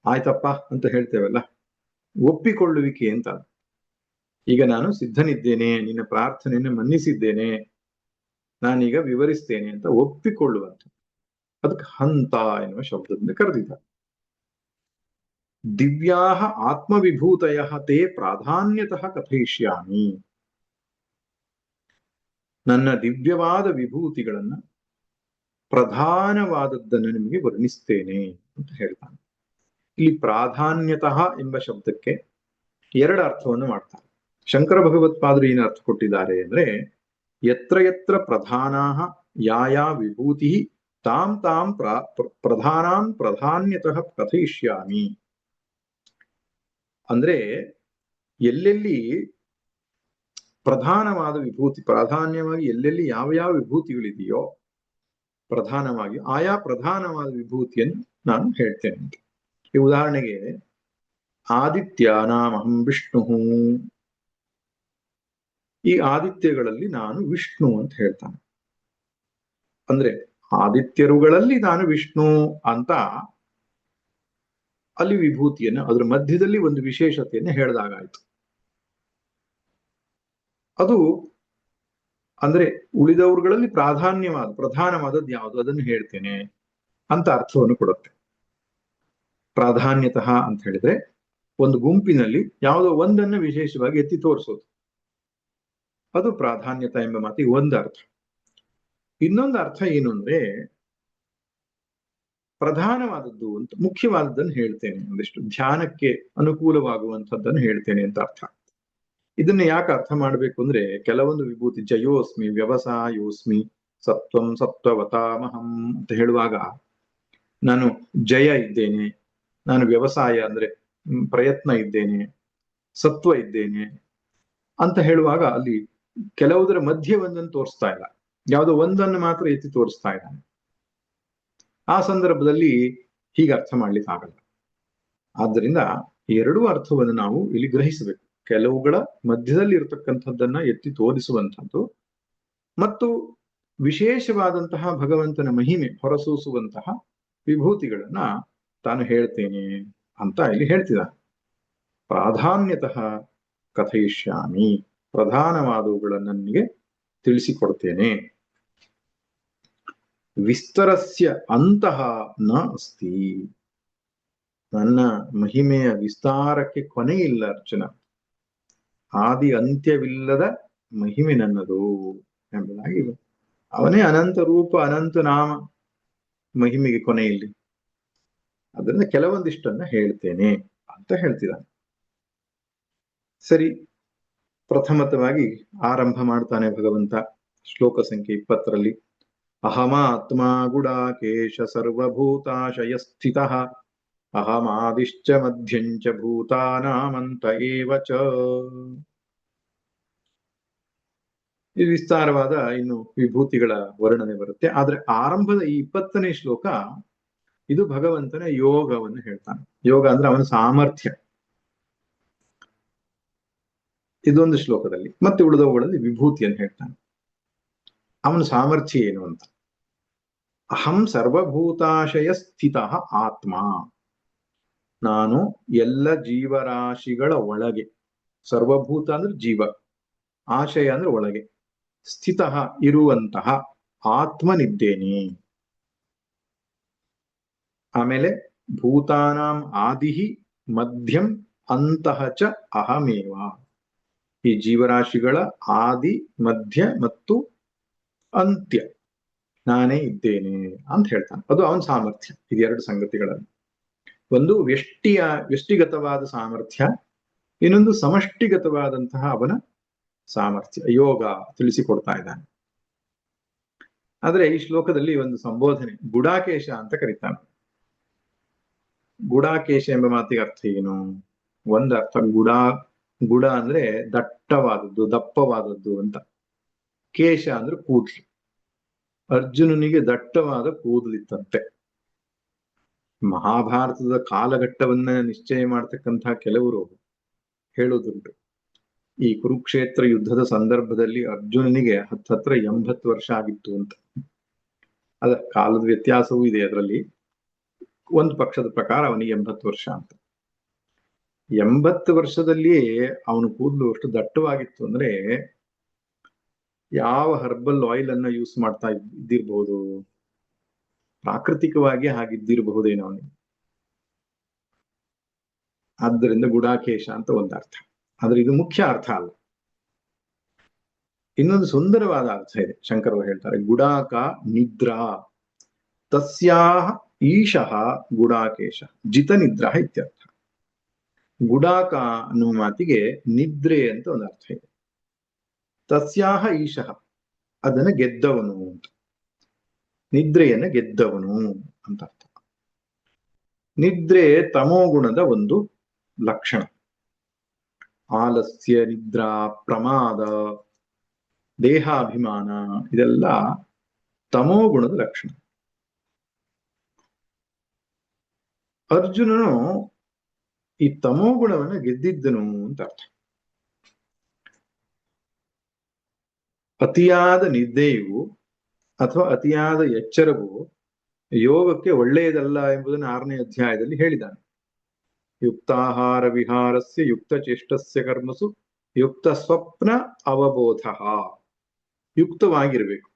ಆಯ್ತಪ್ಪ ಅಂತ ಹೇಳ್ತೇವಲ್ಲ, ಒಪ್ಪಿಕೊಳ್ಳುವಿಕೆ ಅಂತ. ಈಗ ನಾನು ಸಿದ್ಧನಿದ್ದೇನೆ, ನಿನ್ನ ಪ್ರಾರ್ಥನೆಯನ್ನು ಮನ್ನಿಸಿದ್ದೇನೆ, ನಾನೀಗ ವಿವರಿಸ್ತೇನೆ ಅಂತ ಒಪ್ಪಿಕೊಳ್ಳುವಂತ, ಅದಕ್ಕೆ ಹಂತ ಎನ್ನುವ ಶಬ್ದದಿಂದ ಕರೆದಿದ್ದಾರೆ. ದಿವ್ಯಾಹ ಆತ್ಮವಿಭೂತಯ ತೇ ಪ್ರಾಧಾನ್ಯತಃ ಕಥಯಿಷ್ಯಾಮಿ. ನನ್ನ ದಿವ್ಯವಾದ ವಿಭೂತಿಗಳನ್ನ, ಪ್ರಧಾನವಾದದ್ದನ್ನು ನಿಮಗೆ ವರ್ಣಿಸ್ತೇನೆ ಅಂತ ಹೇಳ್ತಾನೆ. ಇಲ್ಲಿ ಪ್ರಾಧಾನ್ಯತಃ ಎಂಬ ಶಬ್ದಕ್ಕೆ ಎರಡು ಅರ್ಥವನ್ನು ಮಾಡ್ತಾರೆ. ಶಂಕರ ಭಗವತ್ಪಾದರು ಏನು ಅರ್ಥ ಕೊಟ್ಟಿದ್ದಾರೆ ಅಂದ್ರೆ, ಯತ್ರ ಯತ್ರ ಪ್ರಧಾನಾಹ ಯಾ ವಿಭೂತಿ ತಾಂ ತಾಂ ಪ್ರಧಾನಾಂ ಪ್ರಾಧಾನ್ಯತಃ ಕಥಯಿಷ್ಯಾಮಿ. ಅಂದ್ರೆ ಎಲ್ಲೆಲ್ಲಿ ಪ್ರಧಾನವಾದ ವಿಭೂತಿ, ಪ್ರಾಧಾನ್ಯವಾಗಿ ಎಲ್ಲೆಲ್ಲಿ ಯಾವ ಯಾವ ವಿಭೂತಿಗಳಿದೆಯೋ ಪ್ರಧಾನವಾಗಿ ಆಯಾ ಪ್ರಧಾನವಾದ ವಿಭೂತಿಯನ್ನು ನಾನು ಹೇಳ್ತೇನೆ ಅಂತ. ಈ ಉದಾಹರಣೆಗೆ ಆದಿತ್ಯಾನಾಮಹಂ ವಿಷ್ಣು, ಈ ಆದಿತ್ಯಗಳಲ್ಲಿ ನಾನು ವಿಷ್ಣು ಅಂತ ಹೇಳ್ತಾನೆ. ಅಂದ್ರೆ ಆದಿತ್ಯರುಗಳಲ್ಲಿ ನಾನು ವಿಷ್ಣು ಅಂತ ಅಲ್ಲಿ ವಿಭೂತಿಯನ್ನು, ಅದ್ರ ಮಧ್ಯದಲ್ಲಿ ಒಂದು ವಿಶೇಷತೆಯನ್ನು ಹೇಳಿದಾಗಾಯ್ತು. ಅದು ಅಂದ್ರೆ ಉಳಿದವರುಗಳಲ್ಲಿ ಪ್ರಧಾನವಾದದ್ದು ಯಾವುದು ಅದನ್ನು ಹೇಳ್ತೇನೆ ಅಂತ ಅರ್ಥವನ್ನು ಕೊಡುತ್ತೆ. ಪ್ರಾಧಾನ್ಯತಃ ಅಂತ ಹೇಳಿದ್ರೆ ಒಂದು ಗುಂಪಿನಲ್ಲಿ ಯಾವುದೋ ಒಂದನ್ನು ವಿಶೇಷವಾಗಿ ಎತ್ತಿ ತೋರಿಸೋದು, ಅದು ಪ್ರಾಧಾನ್ಯತ ಎಂಬ ಮಾತಿಗೆ ಒಂದು ಅರ್ಥ. ಇನ್ನೊಂದು ಅರ್ಥ ಏನು ಅಂದ್ರೆ, ಪ್ರಧಾನವಾದದ್ದು ಅಂತ, ಮುಖ್ಯವಾದದ್ದನ್ನು ಹೇಳ್ತೇನೆ, ಒಂದಿಷ್ಟು ಧ್ಯಾನಕ್ಕೆ ಅನುಕೂಲವಾಗುವಂಥದ್ದನ್ನು ಹೇಳ್ತೇನೆ ಅಂತ ಅರ್ಥ. ಇದನ್ನ ಯಾಕೆ ಅರ್ಥ ಮಾಡ್ಬೇಕು ಅಂದ್ರೆ, ಕೆಲವೊಂದು ವಿಭೂತಿ ಜಯೋಸ್ಮಿ ವ್ಯವಸಾಯೋಸ್ಮಿ ಸತ್ವಂ ಸತ್ವವತಾಮಹಂ ಅಂತ ಹೇಳುವಾಗ, ನಾನು ಜಯ ಇದ್ದೇನೆ, ನಾನು ವ್ಯವಸಾಯ ಅಂದ್ರೆ ಪ್ರಯತ್ನ ಇದ್ದೇನೆ, ಸತ್ವ ಇದ್ದೇನೆ ಅಂತ ಹೇಳುವಾಗ ಅಲ್ಲಿ ಕೆಲವುದರ ಮಧ್ಯೆ ಒಂದನ್ನು ತೋರಿಸ್ತಾ ಇಲ್ಲ, ಯಾವುದೋ ಒಂದನ್ನು ಮಾತ್ರ ಎತ್ತಿ ತೋರಿಸ್ತಾ ಇದ್ದಾನೆ. ಆ ಸಂದರ್ಭದಲ್ಲಿ ಹೀಗೆ ಅರ್ಥ ಮಾಡ್ಲಿಕ್ಕೆ ಆಗಲ್ಲ. ಆದ್ದರಿಂದ ಎರಡೂ ಅರ್ಥವನ್ನು ನಾವು ಇಲ್ಲಿ ಗ್ರಹಿಸಬೇಕು. ಕೆಲವುಗಳ ಮಧ್ಯದಲ್ಲಿ ಇರತಕ್ಕಂಥದ್ದನ್ನ ಎತ್ತಿ ತೋರಿಸುವಂಥದ್ದು, ಮತ್ತು ವಿಶೇಷವಾದಂತಹ ಭಗವಂತನ ಮಹಿಮೆ ಹೊರಸೂಸುವಂತಹ ವಿಭೂತಿಗಳನ್ನ ತಾನು ಹೇಳ್ತೇನೆ ಅಂತ ಇಲ್ಲಿ ಹೇಳ್ತಿದ್ದಾನೆ. ಪ್ರಾಧಾನ್ಯತಃ ಕಥಯಿಷ್ಯಾಮಿ, ಪ್ರಧಾನವಾದವುಗಳನ್ನು ನನಗೆ ತಿಳಿಸಿಕೊಡ್ತೇನೆ. ವಿಸ್ತರಸ್ಯ ಅಂತಃ ನ ಅಸ್ತಿ, ನನ್ನ ಮಹಿಮೆಯ ವಿಸ್ತಾರಕ್ಕೆ ಕೊನೆ ಇಲ್ಲ ಅರ್ಜುನ, ಆದಿ ಅಂತ್ಯವಿಲ್ಲದ ಮಹಿಮೆ ನನ್ನದು ಎಂಬುದಾಗಿ. ಅವನೇ ಅನಂತ ರೂಪ ಅನಂತ ನಾಮ, ಮಹಿಮೆಗೆ ಕೊನೆ ಇಲ್ಲಿ. ಅದರಿಂದ ಕೆಲವೊಂದಿಷ್ಟನ್ನ ಹೇಳ್ತೇನೆ ಅಂತ ಹೇಳ್ತಿದ್ದಾನೆ. ಸರಿ, ಪ್ರಥಮತವಾಗಿ ಆರಂಭ ಮಾಡ್ತಾನೆ ಭಗವಂತ ಶ್ಲೋಕ ಸಂಖ್ಯೆ 20ರಲ್ಲಿ. ಅಹಮಾತ್ಮ ಗುಡಾಕೇಶ ಸರ್ವಭೂತಾಶಯ ಸ್ಥಿತಃ ಅಹಮಾದಿಶ್ಚ ಮಧ್ಯಂಚ ಭೂತಾನಾಮಂತ ಏವ ಚ. ಇದು ವಿಸ್ತಾರವಾದ ಇನ್ನು ವಿಭೂತಿಗಳ ವರ್ಣನೆ ಬರುತ್ತೆ. ಆದ್ರೆ ಆರಂಭದ ಈ 20ನೇ ಶ್ಲೋಕ ಇದು ಭಗವಂತನ ಯೋಗವನ್ನು ಹೇಳ್ತಾನೆ. ಯೋಗ ಅಂದ್ರೆ ಅವನ ಸಾಮರ್ಥ್ಯ. ಇದೊಂದು ಶ್ಲೋಕದಲ್ಲಿ. ಮತ್ತೆ ಉಳಿದವುಗಳಲ್ಲಿ ವಿಭೂತಿಯನ್ನು ಹೇಳ್ತಾನೆ. ಅವನ ಸಾಮರ್ಥ್ಯ ಏನು ಅಂತ. ಅಹಂ ಸರ್ವಭೂತಾಶಯ ಸ್ಥಿತ ಆತ್ಮ. ನಾನು ಎಲ್ಲ ಜೀವರಾಶಿಗಳ ಒಳಗೆ, ಸರ್ವಭೂತ ಅಂದ್ರೆ ಜೀವ, ಆಶಯ ಅಂದ್ರೆ ಒಳಗೆ, ಸ್ಥಿತ ಇರುವಂತಹ ಆತ್ಮನಿದ್ದೇನೆ. ಆಮೇಲೆ ಭೂತಾನಾಂ ಆದಿಹಿ ಮಧ್ಯಂ ಅಂತಃ ಚ ಅಹಮೇವ. ಈ ಜೀವರಾಶಿಗಳ ಆದಿ, ಮಧ್ಯ ಮತ್ತು ಅಂತ್ಯ ನಾನೇ ಇದ್ದೇನೆ ಅಂತ ಹೇಳ್ತಾನೆ. ಅದು ಅವನ ಸಾಮರ್ಥ್ಯ. ಇದೆರಡು ಸಂಗತಿಗಳಲ್ಲಿ, ಒಂದು ವ್ಯಷ್ಟಿಗತವಾದ ಸಾಮರ್ಥ್ಯ, ಇನ್ನೊಂದು ಸಮಷ್ಟಿಗತವಾದಂತಹ ಅವನ ಸಾಮರ್ಥ್ಯ. ಯೋಗ ತಿಳಿಸಿಕೊಡ್ತಾ ಇದ್ದಾನೆ. ಆದ್ರೆ ಈ ಶ್ಲೋಕದಲ್ಲಿ ಒಂದು ಸಂಬೋಧನೆ, ಗುಡಾಕೇಶ ಅಂತ ಕರೀತಾನೆ. ಗುಡಾಕೇಶ ಎಂಬ ಮಾತಿಗೆ ಅರ್ಥ ಏನು? ಒಂದು ಅರ್ಥ ಗುಡ ಅಂದ್ರೆ ದಟ್ಟವಾದದ್ದು, ದಪ್ಪವಾದದ್ದು ಅಂತ. ಕೇಶ ಅಂದ್ರೆ ಕೂದ್ಲು. ಅರ್ಜುನನಿಗೆ ದಟ್ಟವಾದ ಕೂದಲಿತ್ತಂತೆ. ಮಹಾಭಾರತದ ಕಾಲಘಟ್ಟವನ್ನ ನಿಶ್ಚಯ ಮಾಡ್ತಕ್ಕಂತಹ ಕೆಲವರು ಹೇಳೋದುಂಟು, ಈ ಕುರುಕ್ಷೇತ್ರ ಯುದ್ಧದ ಸಂದರ್ಭದಲ್ಲಿ ಅರ್ಜುನನಿಗೆ ಹತ್ರ 80 ವರ್ಷ ಆಗಿತ್ತು ಅಂತ. ಅದ ಕಾಲದ ವ್ಯತ್ಯಾಸವೂ ಇದೆ ಅದರಲ್ಲಿ. ಒಂದು ಪಕ್ಷದ ಪ್ರಕಾರ ಅವನಿಗೆ 80 ವರ್ಷ ಅಂತ. 80 ವರ್ಷದಲ್ಲಿಯೇ ಅವನ ಕೂದಲು ಅಷ್ಟು ದಟ್ಟವಾಗಿತ್ತು ಅಂದ್ರೆ ಯಾವ ಹರ್ಬಲ್ ಆಯಿಲ್ ಅನ್ನ ಯೂಸ್ ಮಾಡ್ತಾ ಇದ್ದಿರಬಹುದು, ಪ್ರಾಕೃತಿಕವಾಗಿ ಹಾಗಿದ್ದಿರಬಹುದೇನೋ ಅವನಿಗೆ. ಆದ್ದರಿಂದ ಗುಡಾಕೇಶ ಅಂತ ಒಂದು ಅರ್ಥ. ಆದ್ರೆ ಇದು ಮುಖ್ಯ ಅರ್ಥ ಅಲ್ಲ. ಇನ್ನೊಂದು ಸುಂದರವಾದ ಅರ್ಥ ಇದೆ. ಶಂಕರರು ಹೇಳ್ತಾರೆ, ಗುಡಾಕ ನಿದ್ರಾ ತಸ್ಯಾಹ ಈಶಃ ಗುಡಾಕೇಶ ಜಿತ ನಿದ್ರಾ ಇತ್ಯರ್ಥ. ಗುಡಾಕ ಅನ್ನುವ ಮಾತಿಗೆ ನಿದ್ರೆ ಅಂತ ಒಂದು ಅರ್ಥ ಇದೆ. ತಸ್ಯಾಹ ಈಶಃ ಅದನ್ನ ಗೆದ್ದವನು ಅಂತ, ನಿದ್ರೆಯನ್ನ ಗೆದ್ದವನು ಅಂತ ಅರ್ಥ. ನಿದ್ರೆ ತಮೋಗುಣದ ಒಂದು ಲಕ್ಷಣ. ಆಲಸ್ಯ, ನಿದ್ರಾ, ಪ್ರಮಾದ, ದೇಹಾಭಿಮಾನ ಇದೆಲ್ಲ ತಮೋಗುಣದ ಲಕ್ಷಣ. ಅರ್ಜುನನು ಈ ತಮೋಗುಣವನ್ನ ಗೆದ್ದಿದ್ದನು ಅಂತ ಅರ್ಥ. ಅತಿಯಾದ ನಿದ್ದೆಯು ಅಥವಾ ಅತಿಯಾದ ಎಚ್ಚರವು ಯೋಗಕ್ಕೆ ಒಳ್ಳೆಯದಲ್ಲ ಎಂಬುದನ್ನು 6ನೇ ಅಧ್ಯಾಯದಲ್ಲಿ ಹೇಳಿದ್ದಾನೆ. ಯುಕ್ತಾಹಾರ ವಿಹಾರಸ್ಯ ಯುಕ್ತ ಚೇಷ್ಟಸ್ಯ ಕರ್ಮಸು ಯುಕ್ತ ಸ್ವಪ್ನ ಅವಬೋಧ. ಯುಕ್ತವಾಗಿರ್ಬೇಕು,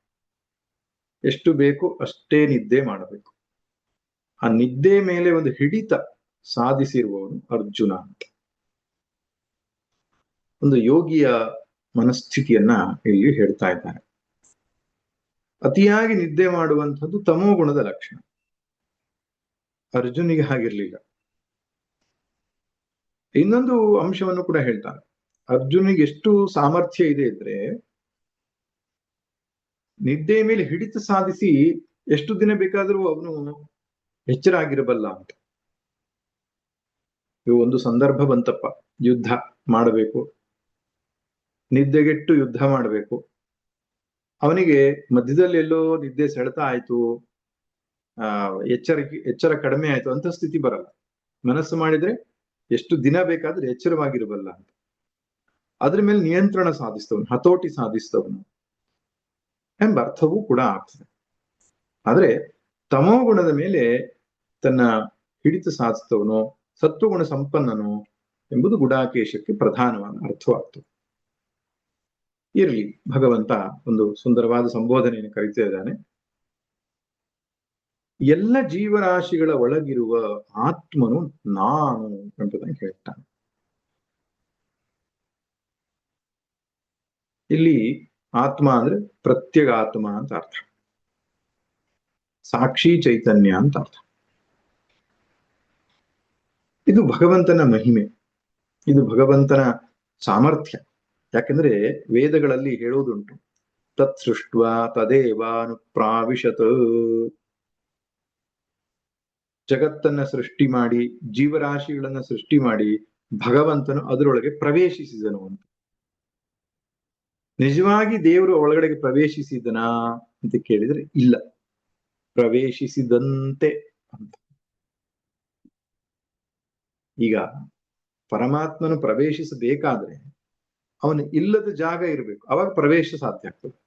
ಎಷ್ಟು ಬೇಕು ಅಷ್ಟೇ ನಿದ್ದೆ ಮಾಡಬೇಕು. ಆ ನಿದ್ದೆ ಮೇಲೆ ಒಂದು ಹಿಡಿತ ಸಾಧಿಸಿರುವವನು ಅರ್ಜುನ ಅಂತ. ಒಂದು ಯೋಗಿಯ ಮನಸ್ಥಿತಿಯನ್ನ ಇಲ್ಲಿ ಹೇಳ್ತಾ ಇದ್ದಾರೆ. ಅತಿಯಾಗಿ ನಿದ್ದೆ ಮಾಡುವಂಥದ್ದು ತಮೋಗುಣದ ಲಕ್ಷಣ. ಅರ್ಜುನಿಗೆ ಹಾಗಿರ್ಲಿಲ್ಲ. ಇನ್ನೊಂದು ಅಂಶವನ್ನು ಕೂಡ ಹೇಳ್ತಾರೆ. ಅರ್ಜುನಿಗೆ ಎಷ್ಟು ಸಾಮರ್ಥ್ಯ ಇದೆ ಇದ್ರೆ ನಿದ್ದೆ ಮೇಲೆ ಹಿಡಿತ ಸಾಧಿಸಿ ಎಷ್ಟು ದಿನ ಬೇಕಾದರೂ ಅವನು ಎಚ್ಚರ ಆಗಿರಬಲ್ಲ ಅಂತ. ಇವು ಒಂದು ಸಂದರ್ಭ ಬಂತಪ್ಪ, ಯುದ್ಧ ಮಾಡಬೇಕು, ನಿದ್ದೆಗೆಟ್ಟು ಯುದ್ಧ ಮಾಡಬೇಕು. ಅವನಿಗೆ ಮಧ್ಯದಲ್ಲಿ ಎಲ್ಲೋ ನಿದ್ದೆ ಸೆಳೆತ ಆಯ್ತು, ಎಚ್ಚರ ಕಡಿಮೆ ಆಯ್ತು ಅಂತ ಸ್ಥಿತಿ ಬರಲ್ಲ. ಮನಸ್ಸು ಮಾಡಿದ್ರೆ ಎಷ್ಟು ದಿನ ಬೇಕಾದ್ರೆ ಎಚ್ಚರವಾಗಿರಬಲ್ಲ ಅಂತ. ಅದ್ರ ಮೇಲೆ ನಿಯಂತ್ರಣ ಸಾಧಿಸ್ತವನು, ಹತೋಟಿ ಸಾಧಿಸ್ತವನು ಎಂಬ ಅರ್ಥವೂ ಕೂಡ ಆಗ್ತದೆ. ಆದ್ರೆ ತಮೋಗುಣದ ಮೇಲೆ ತನ್ನ ಹಿಡಿತ ಸಾಧಿಸ್ತವನು, ಸತ್ವಗುಣ ಸಂಪನ್ನನು ಎಂಬುದು ಗುಡಾಕೇಶಕ್ಕೆ ಪ್ರಧಾನವಾದ ಅರ್ಥವಾಗ್ತದೆ. ಇರಲಿ, ಭಗವಂತ ಒಂದು ಸುಂದರವಾದ ಸಂಬೋಧನೆಯನ್ನು ಕರೀತಾ ಇದ್ದಾನೆ. ಎಲ್ಲ ಜೀವರಾಶಿಗಳ ಒಳಗಿರುವ ಆತ್ಮನು ನಾನು ಎಂಬುದನ್ನು ಹೇಳ್ತಾನೆ. ಇಲ್ಲಿ ಆತ್ಮ ಅಂದ್ರೆ ಪ್ರತ್ಯಗಾತ್ಮ ಅಂತ ಅರ್ಥ, ಸಾಕ್ಷಿ ಚೈತನ್ಯ ಅಂತ ಅರ್ಥ. ಇದು ಭಗವಂತನ ಮಹಿಮೆ, ಇದು ಭಗವಂತನ ಸಾಮರ್ಥ್ಯ. ಯಾಕೆಂದ್ರೆ ವೇದಗಳಲ್ಲಿ ಹೇಳುವುದುಂಟು, ತತ್ ಸೃಷ್ಟ್ವ ತದೇವಾನುಪ್ರಾವಿಶತ್. ಜಗತ್ತನ್ನ ಸೃಷ್ಟಿ ಮಾಡಿ, ಜೀವರಾಶಿಗಳನ್ನ ಸೃಷ್ಟಿ ಮಾಡಿ ಭಗವಂತನು ಅದರೊಳಗೆ ಪ್ರವೇಶಿಸಿದನು ಅಂತ. ನಿಜವಾಗಿ ದೇವರು ಒಳಗಡೆಗೆ ಪ್ರವೇಶಿಸಿದನಾ ಅಂತ ಕೇಳಿದ್ರೆ ಇಲ್ಲ, ಪ್ರವೇಶಿಸಿದಂತೆ ಅಂತ. ಈಗ ಪರಮಾತ್ಮನು ಪ್ರವೇಶಿಸಬೇಕಾದ್ರೆ ಅವನು ಇಲ್ಲದ ಜಾಗ ಇರಬೇಕು, ಅವಾಗ ಪ್ರವೇಶ ಸಾಧ್ಯ ಆಗ್ತದೆ.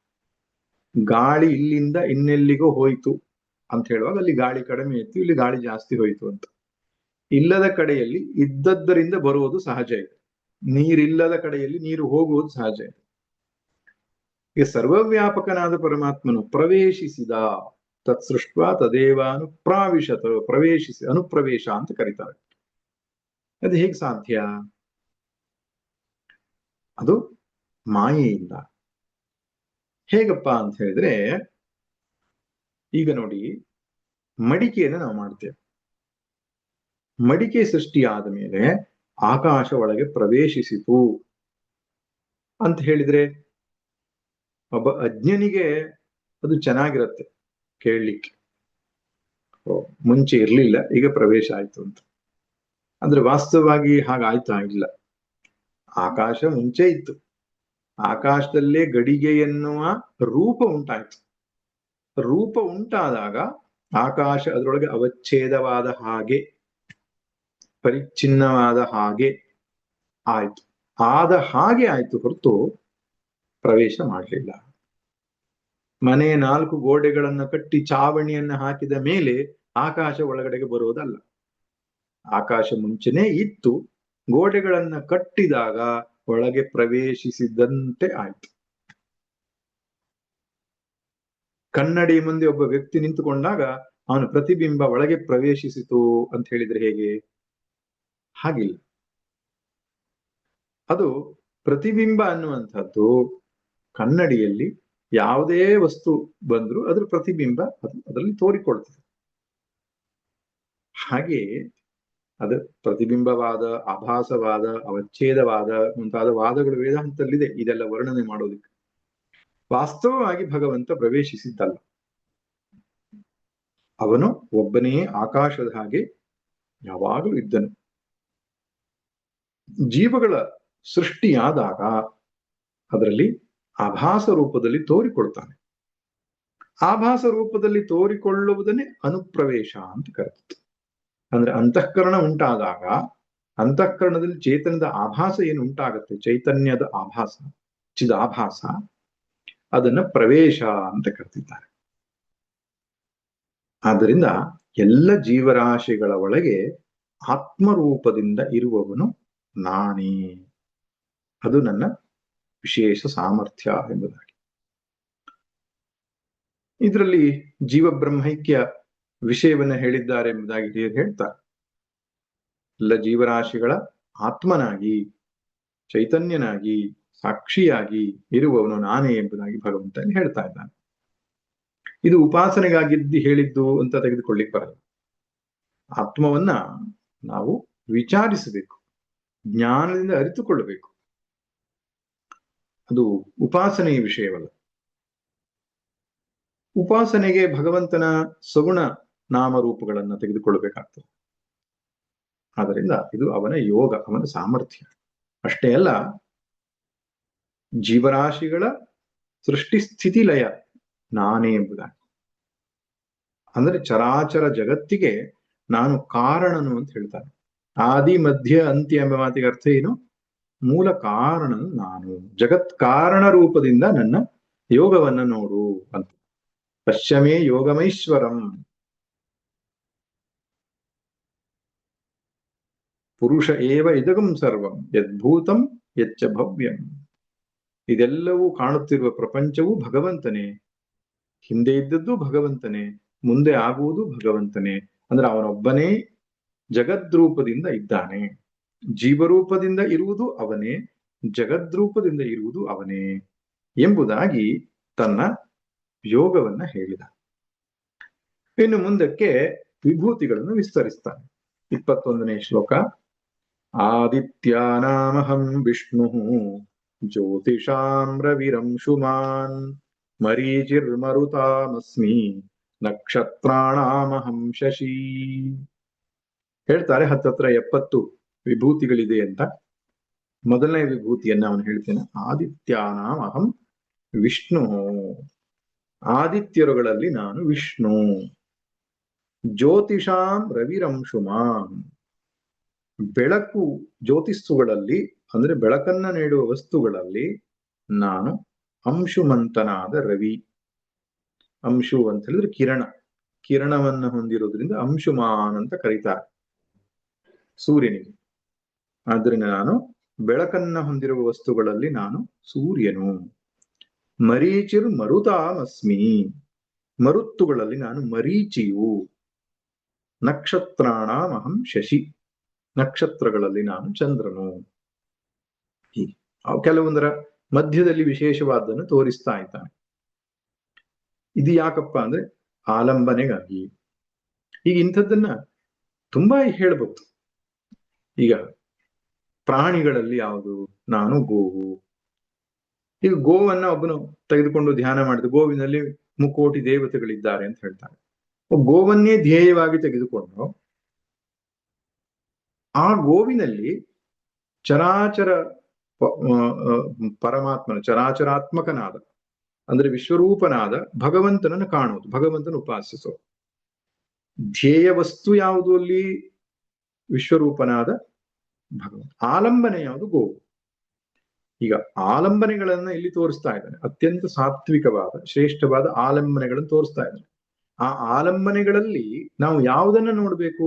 ಗಾಳಿ ಇಲ್ಲಿಂದ ಇನ್ನೆಲ್ಲಿಗೋ ಹೋಯ್ತು ಅಂತ ಹೇಳುವಾಗ ಅಲ್ಲಿ ಗಾಳಿ ಕಡಿಮೆ ಇತ್ತು, ಇಲ್ಲಿ ಗಾಳಿ ಜಾಸ್ತಿ ಹೋಯ್ತು ಅಂತ. ಇಲ್ಲದ ಕಡೆಯಲ್ಲಿ ಇದ್ದದ್ದರಿಂದ ಬರುವುದು ಸಹಜ ಇದೆ, ನೀರಿಲ್ಲದ ಕಡೆಯಲ್ಲಿ ನೀರು ಹೋಗುವುದು ಸಹಜ ಇದೆ. ಈಗ ಸರ್ವವ್ಯಾಪಕನಾದ ಪರಮಾತ್ಮನು ಪ್ರವೇಶಿಸಿದ, ತತ್ಸೃಷ್ಟ ತದೇವಾನುಪ್ರಾವಿಶತ, ಪ್ರವೇಶಿಸಿ, ಅನುಪ್ರವೇಶ ಅಂತ ಕರೀತಾರೆ. ಅದು ಹೇಗೆ ಸಾಧ್ಯ? ಅದು ಮಾಯೆಯಿಂದ. ಹೇಗಪ್ಪ ಅಂತ ಹೇಳಿದ್ರೆ, ಈಗ ನೋಡಿ, ಮಡಿಕೆಯನ್ನು ನಾವು ಮಾಡ್ತೇವೆ. ಮಡಿಕೆ ಸೃಷ್ಟಿಯಾದ ಮೇಲೆ ಆಕಾಶ ಒಳಗೆ ಪ್ರವೇಶಿಸಿತು ಅಂತ ಹೇಳಿದ್ರೆ, ಒಬ್ಬ ಅಜ್ಞನಿಗೆ ಅದು ಚೆನ್ನಾಗಿರತ್ತೆ ಕೇಳಲಿಕ್ಕೆ. ಮುಂಚೆ ಇರ್ಲಿಲ್ಲ, ಈಗ ಪ್ರವೇಶ ಆಯ್ತು ಅಂತ. ಅಂದ್ರೆ ವಾಸ್ತವವಾಗಿ ಹಾಗಾಯ್ತಾ? ಇಲ್ಲ. ಆಕಾಶ ಮುಂಚೆ ಇತ್ತು, ಆಕಾಶದಲ್ಲೇ ಗಡಿಗೆ ಎನ್ನುವ ರೂಪ ಉಂಟಾಯ್ತು. ರೂಪ ಉಂಟಾದಾಗ ಆಕಾಶ ಅದರೊಳಗೆ ಅವಚ್ಛೇದವಾದ ಹಾಗೆ, ಪರಿಚ್ಛಿನ್ನವಾದ ಹಾಗೆ ಆಯ್ತು. ಆದ ಹಾಗೆ ಆಯ್ತು ಹೊರತು ಪ್ರವೇಶ ಮಾಡಲಿಲ್ಲ. ಮನೆ 4 ಗೋಡೆಗಳನ್ನ ಕಟ್ಟಿ ಚಾವಣಿಯನ್ನ ಹಾಕಿದ ಮೇಲೆ ಆಕಾಶ ಒಳಗಡೆಗೆ ಬರುವುದಲ್ಲ. ಆಕಾಶ ಮುಂಚೆನೇ ಇತ್ತು, ಗೋಡೆಗಳನ್ನ ಕಟ್ಟಿದಾಗ ಒಳಗೆ ಪ್ರವೇಶಿಸಿದಂತೆ ಆಯ್ತು. ಕನ್ನಡಿ ಮುಂದೆ ಒಬ್ಬ ವ್ಯಕ್ತಿ ನಿಂತುಕೊಂಡಾಗ ಅವನ ಪ್ರತಿಬಿಂಬ ಒಳಗೆ ಪ್ರವೇಶಿಸಿತು ಅಂತ ಹೇಳಿದ್ರೆ ಹೇಗೆ? ಹಾಗಿಲ್ಲ. ಅದು ಪ್ರತಿಬಿಂಬ ಅನ್ನುವಂಥದ್ದು ಕನ್ನಡಿಯಲ್ಲಿ ಯಾವುದೇ ವಸ್ತು ಬಂದ್ರು ಅದ್ರ ಪ್ರತಿಬಿಂಬ ಅದರಲ್ಲಿ ತೋರಿಕೊಳ್ತದೆ. ಹಾಗೆ ಅದು ಪ್ರತಿಬಿಂಬವಾದ, ಆಭಾಸವಾದ, ಅವಚ್ಛೇದವಾದ ಮುಂತಾದ ವಾದಗಳು ವೇದಾಂತದಲ್ಲಿದೆ, ಇದೆಲ್ಲ ವರ್ಣನೆ ಮಾಡೋದಕ್ಕೆ. ವಾಸ್ತವವಾಗಿ ಭಗವಂತ ಪ್ರವೇಶಿಸಿದ್ದಲ್ಲ. ಅವನು ಒಬ್ಬನೇ ಆಕಾಶದ ಹಾಗೆ ಯಾವಾಗಲೂ ಇದ್ದನು. ಜೀವಗಳ ಸೃಷ್ಟಿಯಾದಾಗ ಅದರಲ್ಲಿ ಆಭಾಸ ರೂಪದಲ್ಲಿ ತೋರಿಕೊಳ್ತಾನೆ. ಆಭಾಸ ರೂಪದಲ್ಲಿ ತೋರಿಕೊಳ್ಳುವುದನ್ನೇ ಅನುಪ್ರವೇಶ ಅಂತ ಕರೆಯುತ್ತೆ. ಅಂದ್ರೆ ಅಂತಃಕರಣ ಉಂಟಾದಾಗ, ಅಂತಃಕರಣದಲ್ಲಿ ಚೇತನದ ಆಭಾಸ ಏನು ಉಂಟಾಗತ್ತೆ, ಚೈತನ್ಯದ ಆಭಾಸ, ಚಿದಾಭಾಸ, ಅದನ್ನ ಪ್ರವೇಶ ಅಂತ ಕರೆದಿದ್ದಾರೆ. ಆದ್ದರಿಂದ ಎಲ್ಲ ಜೀವರಾಶಿಗಳ ಒಳಗೆ ಆತ್ಮರೂಪದಿಂದ ಇರುವವನು ನಾನೇ, ಅದು ನನ್ನ ವಿಶೇಷ ಸಾಮರ್ಥ್ಯ ಎಂಬುದಾಗಿ. ಇದರಲ್ಲಿ ಜೀವ ಬ್ರಹ್ಮೈಕ್ಯ ವಿಷಯವನ್ನ ಹೇಳಿದ್ದಾರೆ ಎಂಬುದಾಗಿ ಹೇಳ್ತಾರೆ. ಎಲ್ಲ ಜೀವರಾಶಿಗಳ ಆತ್ಮನಾಗಿ, ಚೈತನ್ಯನಾಗಿ, ಸಾಕ್ಷಿಯಾಗಿ ಇರುವವನು ನಾನೇ ಎಂಬುದಾಗಿ ಭಗವಂತ ಹೇಳ್ತಾ ಇದ್ದಾನೆ. ಇದು ಉಪಾಸನೆಗಾಗಿದ್ದು ಹೇಳಿದ್ದು ಅಂತ ತೆಗೆದುಕೊಳ್ಳಿಕ್ ಬರಲ್ಲ. ಆತ್ಮವನ್ನ ನಾವು ವಿಚಾರಿಸಬೇಕು, ಜ್ಞಾನದಿಂದ ಅರಿತುಕೊಳ್ಳಬೇಕು. ಅದು ಉಪಾಸನೆಯ ವಿಷಯವಲ್ಲ. ಉಪಾಸನೆಗೆ ಭಗವಂತನ ಸಗುಣ ನಾಮರೂಪಗಳನ್ನ ತೆಗೆದುಕೊಳ್ಳಬೇಕಾಗ್ತದೆ. ಆದ್ದರಿಂದ ಇದು ಅವನ ಯೋಗ, ಅವನ ಸಾಮರ್ಥ್ಯ. ಅಷ್ಟೇ ಅಲ್ಲ, ಜೀವರಾಶಿಗಳ ಸೃಷ್ಟಿ ಸ್ಥಿತಿ ಲಯ ನಾನೇ ಎಂಬುದಾಗಿ. ಅಂದ್ರೆ ಚರಾಚರ ಜಗತ್ತಿಗೆ ನಾನು ಕಾರಣನು ಅಂತ ಹೇಳ್ತಾನೆ. ಆದಿ ಮಧ್ಯ ಅಂತ್ಯ ಎಂಬ ಮಾತಿಗೆ ಅರ್ಥ ಏನು? ಮೂಲ ಕಾರಣನು ನಾನು, ಜಗತ್ ಕಾರಣ ರೂಪದಿಂದ ನನ್ನ ಯೋಗವನ್ನ ನೋಡು ಅಂತ. ಪಶ್ಚಮೇ ಯೋಗಮೈಶ್ವರಂ, ಪುರುಷ ಏವ ಇದಗಂ ಸರ್ವಂ ಯದ್ಭೂತಂ ಯಚ್ಚ ಭವ್ಯಂ. ಇದೆಲ್ಲವೂ ಕಾಣುತ್ತಿರುವ ಪ್ರಪಂಚವೂ ಭಗವಂತನೇ, ಹಿಂದೆ ಇದ್ದದ್ದು ಭಗವಂತನೇ, ಮುಂದೆ ಆಗುವುದು ಭಗವಂತನೇ. ಅಂದ್ರೆ ಅವನೊಬ್ಬನೇ ಜಗದ್ರೂಪದಿಂದ ಇದ್ದಾನೆ. ಜೀವರೂಪದಿಂದ ಇರುವುದು ಅವನೇ, ಜಗದ್ರೂಪದಿಂದ ಇರುವುದು ಅವನೇ ಎಂಬುದಾಗಿ ತನ್ನ ಯೋಗವನ್ನ ಹೇಳಿದ. ಇನ್ನು ಮುಂದಕ್ಕೆ ವಿಭೂತಿಗಳನ್ನು ವಿಸ್ತರಿಸ್ತಾನೆ. 21ನೇ ಶ್ಲೋಕ. ಆದಿತ್ಯಾನಾಮಹಂ ವಿಷ್ಣು ಜ್ಯೋತಿಷಾಂ ರವಿರಂಶುಮಾನ್ ಮರೀಚಿರ್ಮರುತಾಮಸ್ಮಿ ನಕ್ಷತ್ರಾಣಾಮಹಂ ಶಶಿ. ಹೇಳ್ತಾರೆ 70 ವಿಭೂತಿಗಳಿದೆ ಅಂತ. ಮೊದಲನೇ ವಿಭೂತಿಯನ್ನ ಅವನು ಹೇಳ್ತೇನೆ. ಆದಿತ್ಯಾನಾಂ ಅಹಂ ವಿಷ್ಣು, ಆದಿತ್ಯರುಗಳಲ್ಲಿ ನಾನು ವಿಷ್ಣು. ಜ್ಯೋತಿಷಾಂ ರವಿರಂಶುಮಾನ್, ಬೆಳಕು ಜ್ಯೋತಿಸ್ಸುಗಳಲ್ಲಿ ಅಂದ್ರೆ ಬೆಳಕನ್ನ ನೀಡುವ ವಸ್ತುಗಳಲ್ಲಿ ನಾನು ಅಂಶುಮಂತನಾದ ರವಿ. ಅಂಶು ಅಂತ ಹೇಳಿದ್ರೆ ಕಿರಣವನ್ನ ಹೊಂದಿರೋದ್ರಿಂದ ಅಂಶುಮಾನ್ ಅಂತ ಕರೀತಾರೆ ಸೂರ್ಯನಿಗೆ. ಆದ್ರಿಂದ ನಾನು ಬೆಳಕನ್ನ ಹೊಂದಿರುವ ವಸ್ತುಗಳಲ್ಲಿ ನಾನು ಸೂರ್ಯನು. ಮರೀಚಿರ್ ಮರುತಾಮಸ್ಮಿ, ಮರುತ್ತುಗಳಲ್ಲಿ ನಾನು ಮರೀಚಿಯು. ನಕ್ಷತ್ರಾಣಾಮಹಂ ಶಶಿ, ನಕ್ಷತ್ರಗಳಲ್ಲಿ ನಾನು ಚಂದ್ರನು. ಕೆಲವೊಂದರ ಮಧ್ಯದಲ್ಲಿ ವಿಶೇಷವಾದನ್ನು ತೋರಿಸ್ತಾ ಇದ್ದಾನೆ. ಇದು ಯಾಕಪ್ಪ ಅಂದ್ರೆ ಆಲಂಬನೆಗಾಗಿ. ಈಗ ಇಂಥದ್ದನ್ನ ತುಂಬಾ ಹೇಳ್ಬಹುದು. ಈಗ ಪ್ರಾಣಿಗಳಲ್ಲಿ ಯಾವುದು? ನಾನು ಗೋವು. ಈಗ ಗೋವನ್ನ ಒಬ್ಬನು ತೆಗೆದುಕೊಂಡು ಧ್ಯಾನ ಮಾಡಿದ, ಗೋವಿನಲ್ಲಿ ಮುಕ್ಕೋಟಿ ದೇವತೆಗಳಿದ್ದಾರೆ ಅಂತ ಹೇಳ್ತಾರೆ. ಗೋವನ್ನೇ ಧ್ಯೇಯವಾಗಿ ತೆಗೆದುಕೊಂಡು ಆ ಗೋವಿನಲ್ಲಿ ಚರಾಚರ ಪರಮಾತ್ಮನ ಚರಾಚರಾತ್ಮಕನಾದ ಅಂದ್ರೆ ವಿಶ್ವರೂಪನಾದ ಭಗವಂತನನ್ನು ಕಾಣುವುದು, ಭಗವಂತನ ಉಪಾಸಿಸೋ ಧ್ಯೇಯ ವಸ್ತು ಯಾವುದು? ಅಲ್ಲಿ ವಿಶ್ವರೂಪನಾದ ಭಗವಂತ. ಆಲಂಬನೆ ಯಾವುದು? ಗೋವು. ಈಗ ಆಲಂಬನೆಗಳನ್ನ ಇಲ್ಲಿ ತೋರಿಸ್ತಾ ಇದ್ದಾನೆ. ಅತ್ಯಂತ ಸಾತ್ವಿಕವಾದ ಶ್ರೇಷ್ಠವಾದ ಆಲಂಬನೆಗಳನ್ನು ತೋರಿಸ್ತಾ ಇದ್ದಾನೆ. ಆ ಆಲಂಬನೆಗಳಲ್ಲಿ ನಾವು ಯಾವುದನ್ನ ನೋಡ್ಬೇಕು?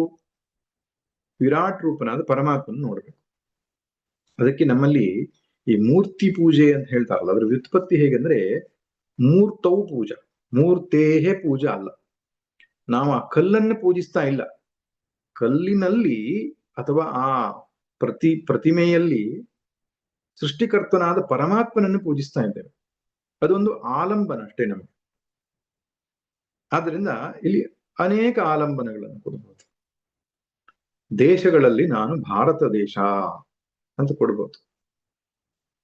ವಿರಾಟ್ ರೂಪನಾದ ಪರಮಾತ್ಮನ ನೋಡ್ಬೇಕು. ಅದಕ್ಕೆ ನಮ್ಮಲ್ಲಿ ಈ ಮೂರ್ತಿ ಪೂಜೆ ಅಂತ ಹೇಳ್ತಾರಲ್ಲ, ಅದರ ವ್ಯುತ್ಪತ್ತಿ ಹೇಗೆಂದ್ರೆ ಮೂರ್ತೌ ಪೂಜಾ, ಮೂರ್ತೇಹೇ ಪೂಜಾ ಅಲ್ಲ. ನಾವು ಆ ಕಲ್ಲನ್ನು ಪೂಜಿಸ್ತಾ ಇಲ್ಲ, ಕಲ್ಲಿನಲ್ಲಿ ಅಥವಾ ಆ ಪ್ರತಿಮೆಯಲ್ಲಿ ಸೃಷ್ಟಿಕರ್ತನಾದ ಪರಮಾತ್ಮನನ್ನು ಪೂಜಿಸ್ತಾ ಇದ್ದೇವೆ. ಅದೊಂದು ಆಲಂಬನ ಅಷ್ಟೇ ನಮಗೆ. ಆದ್ರಿಂದ ಇಲ್ಲಿ ಅನೇಕ ಆಲಂಬನಗಳನ್ನು ಕೊಡಬಹುದು. ದೇಶಗಳಲ್ಲಿ ನಾನು ಭಾರತ ದೇಶ ಅಂತ ಕೊಡ್ಬೋದು.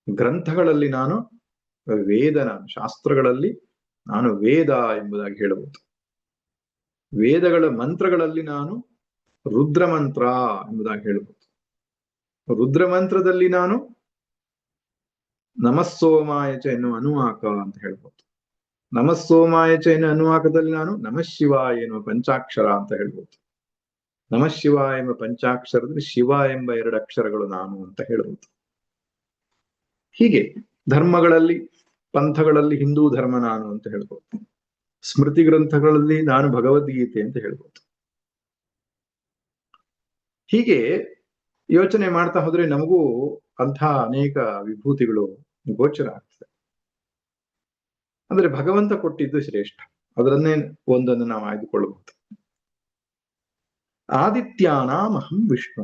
ಗ್ರಂಥಗಳಲ್ಲಿ ನಾನು ಶಾಸ್ತ್ರಗಳಲ್ಲಿ ನಾನು ವೇದ ಎಂಬುದಾಗಿ ಹೇಳಬಹುದು. ವೇದಗಳ ಮಂತ್ರಗಳಲ್ಲಿ ನಾನು ರುದ್ರ ಮಂತ್ರ ಎಂಬುದಾಗಿ ಹೇಳಬಹುದು. ರುದ್ರ ಮಂತ್ರದಲ್ಲಿ ನಾನು ನಮಸ್ಸೋಮಾಯಚ ಎನ್ನುವ ಅನುವಾಕ ಅಂತ ಹೇಳ್ಬೋದು. ನಮಸ್ಸೋಮಾಯಚ ಎನ್ನುವ ಅನುವಾಕದಲ್ಲಿ ನಾನು ನಮಃ ಶಿವಾಯ ಎನ್ನುವ ಪಂಚಾಕ್ಷರ ಅಂತ ಹೇಳ್ಬೋದು. ನಮಃ ಶಿವ ಎಂಬ ಪಂಚಾಕ್ಷರದಲ್ಲಿ ಶಿವ ಎಂಬ 2 ಅಕ್ಷರಗಳು ನಾನು ಅಂತ ಹೇಳ್ಬೋದು. ಹೀಗೆ ಧರ್ಮಗಳಲ್ಲಿ, ಪಂಥಗಳಲ್ಲಿ ಹಿಂದೂ ಧರ್ಮ ನಾನು ಅಂತ ಹೇಳ್ಬೋದು. ಸ್ಮೃತಿ ಗ್ರಂಥಗಳಲ್ಲಿ ನಾನು ಭಗವದ್ಗೀತೆ ಅಂತ ಹೇಳ್ಬೋದು. ಹೀಗೆ ಯೋಚನೆ ಮಾಡ್ತಾ ಹೋದ್ರೆ ನಮಗೂ ಅಂಥ ಅನೇಕ ವಿಭೂತಿಗಳು ಗೋಚರ ಆಗ್ತದೆ. ಅಂದ್ರೆ ಭಗವಂತ ಕೊಟ್ಟಿದ್ದು ಶ್ರೇಷ್ಠ, ಅದರನ್ನೇ ಒಂದನ್ನು ನಾವು ಆಯ್ದುಕೊಳ್ಳಬಹುದು. ಆದಿತ್ಯಾನಾಮಹಂ ವಿಷ್ಣು,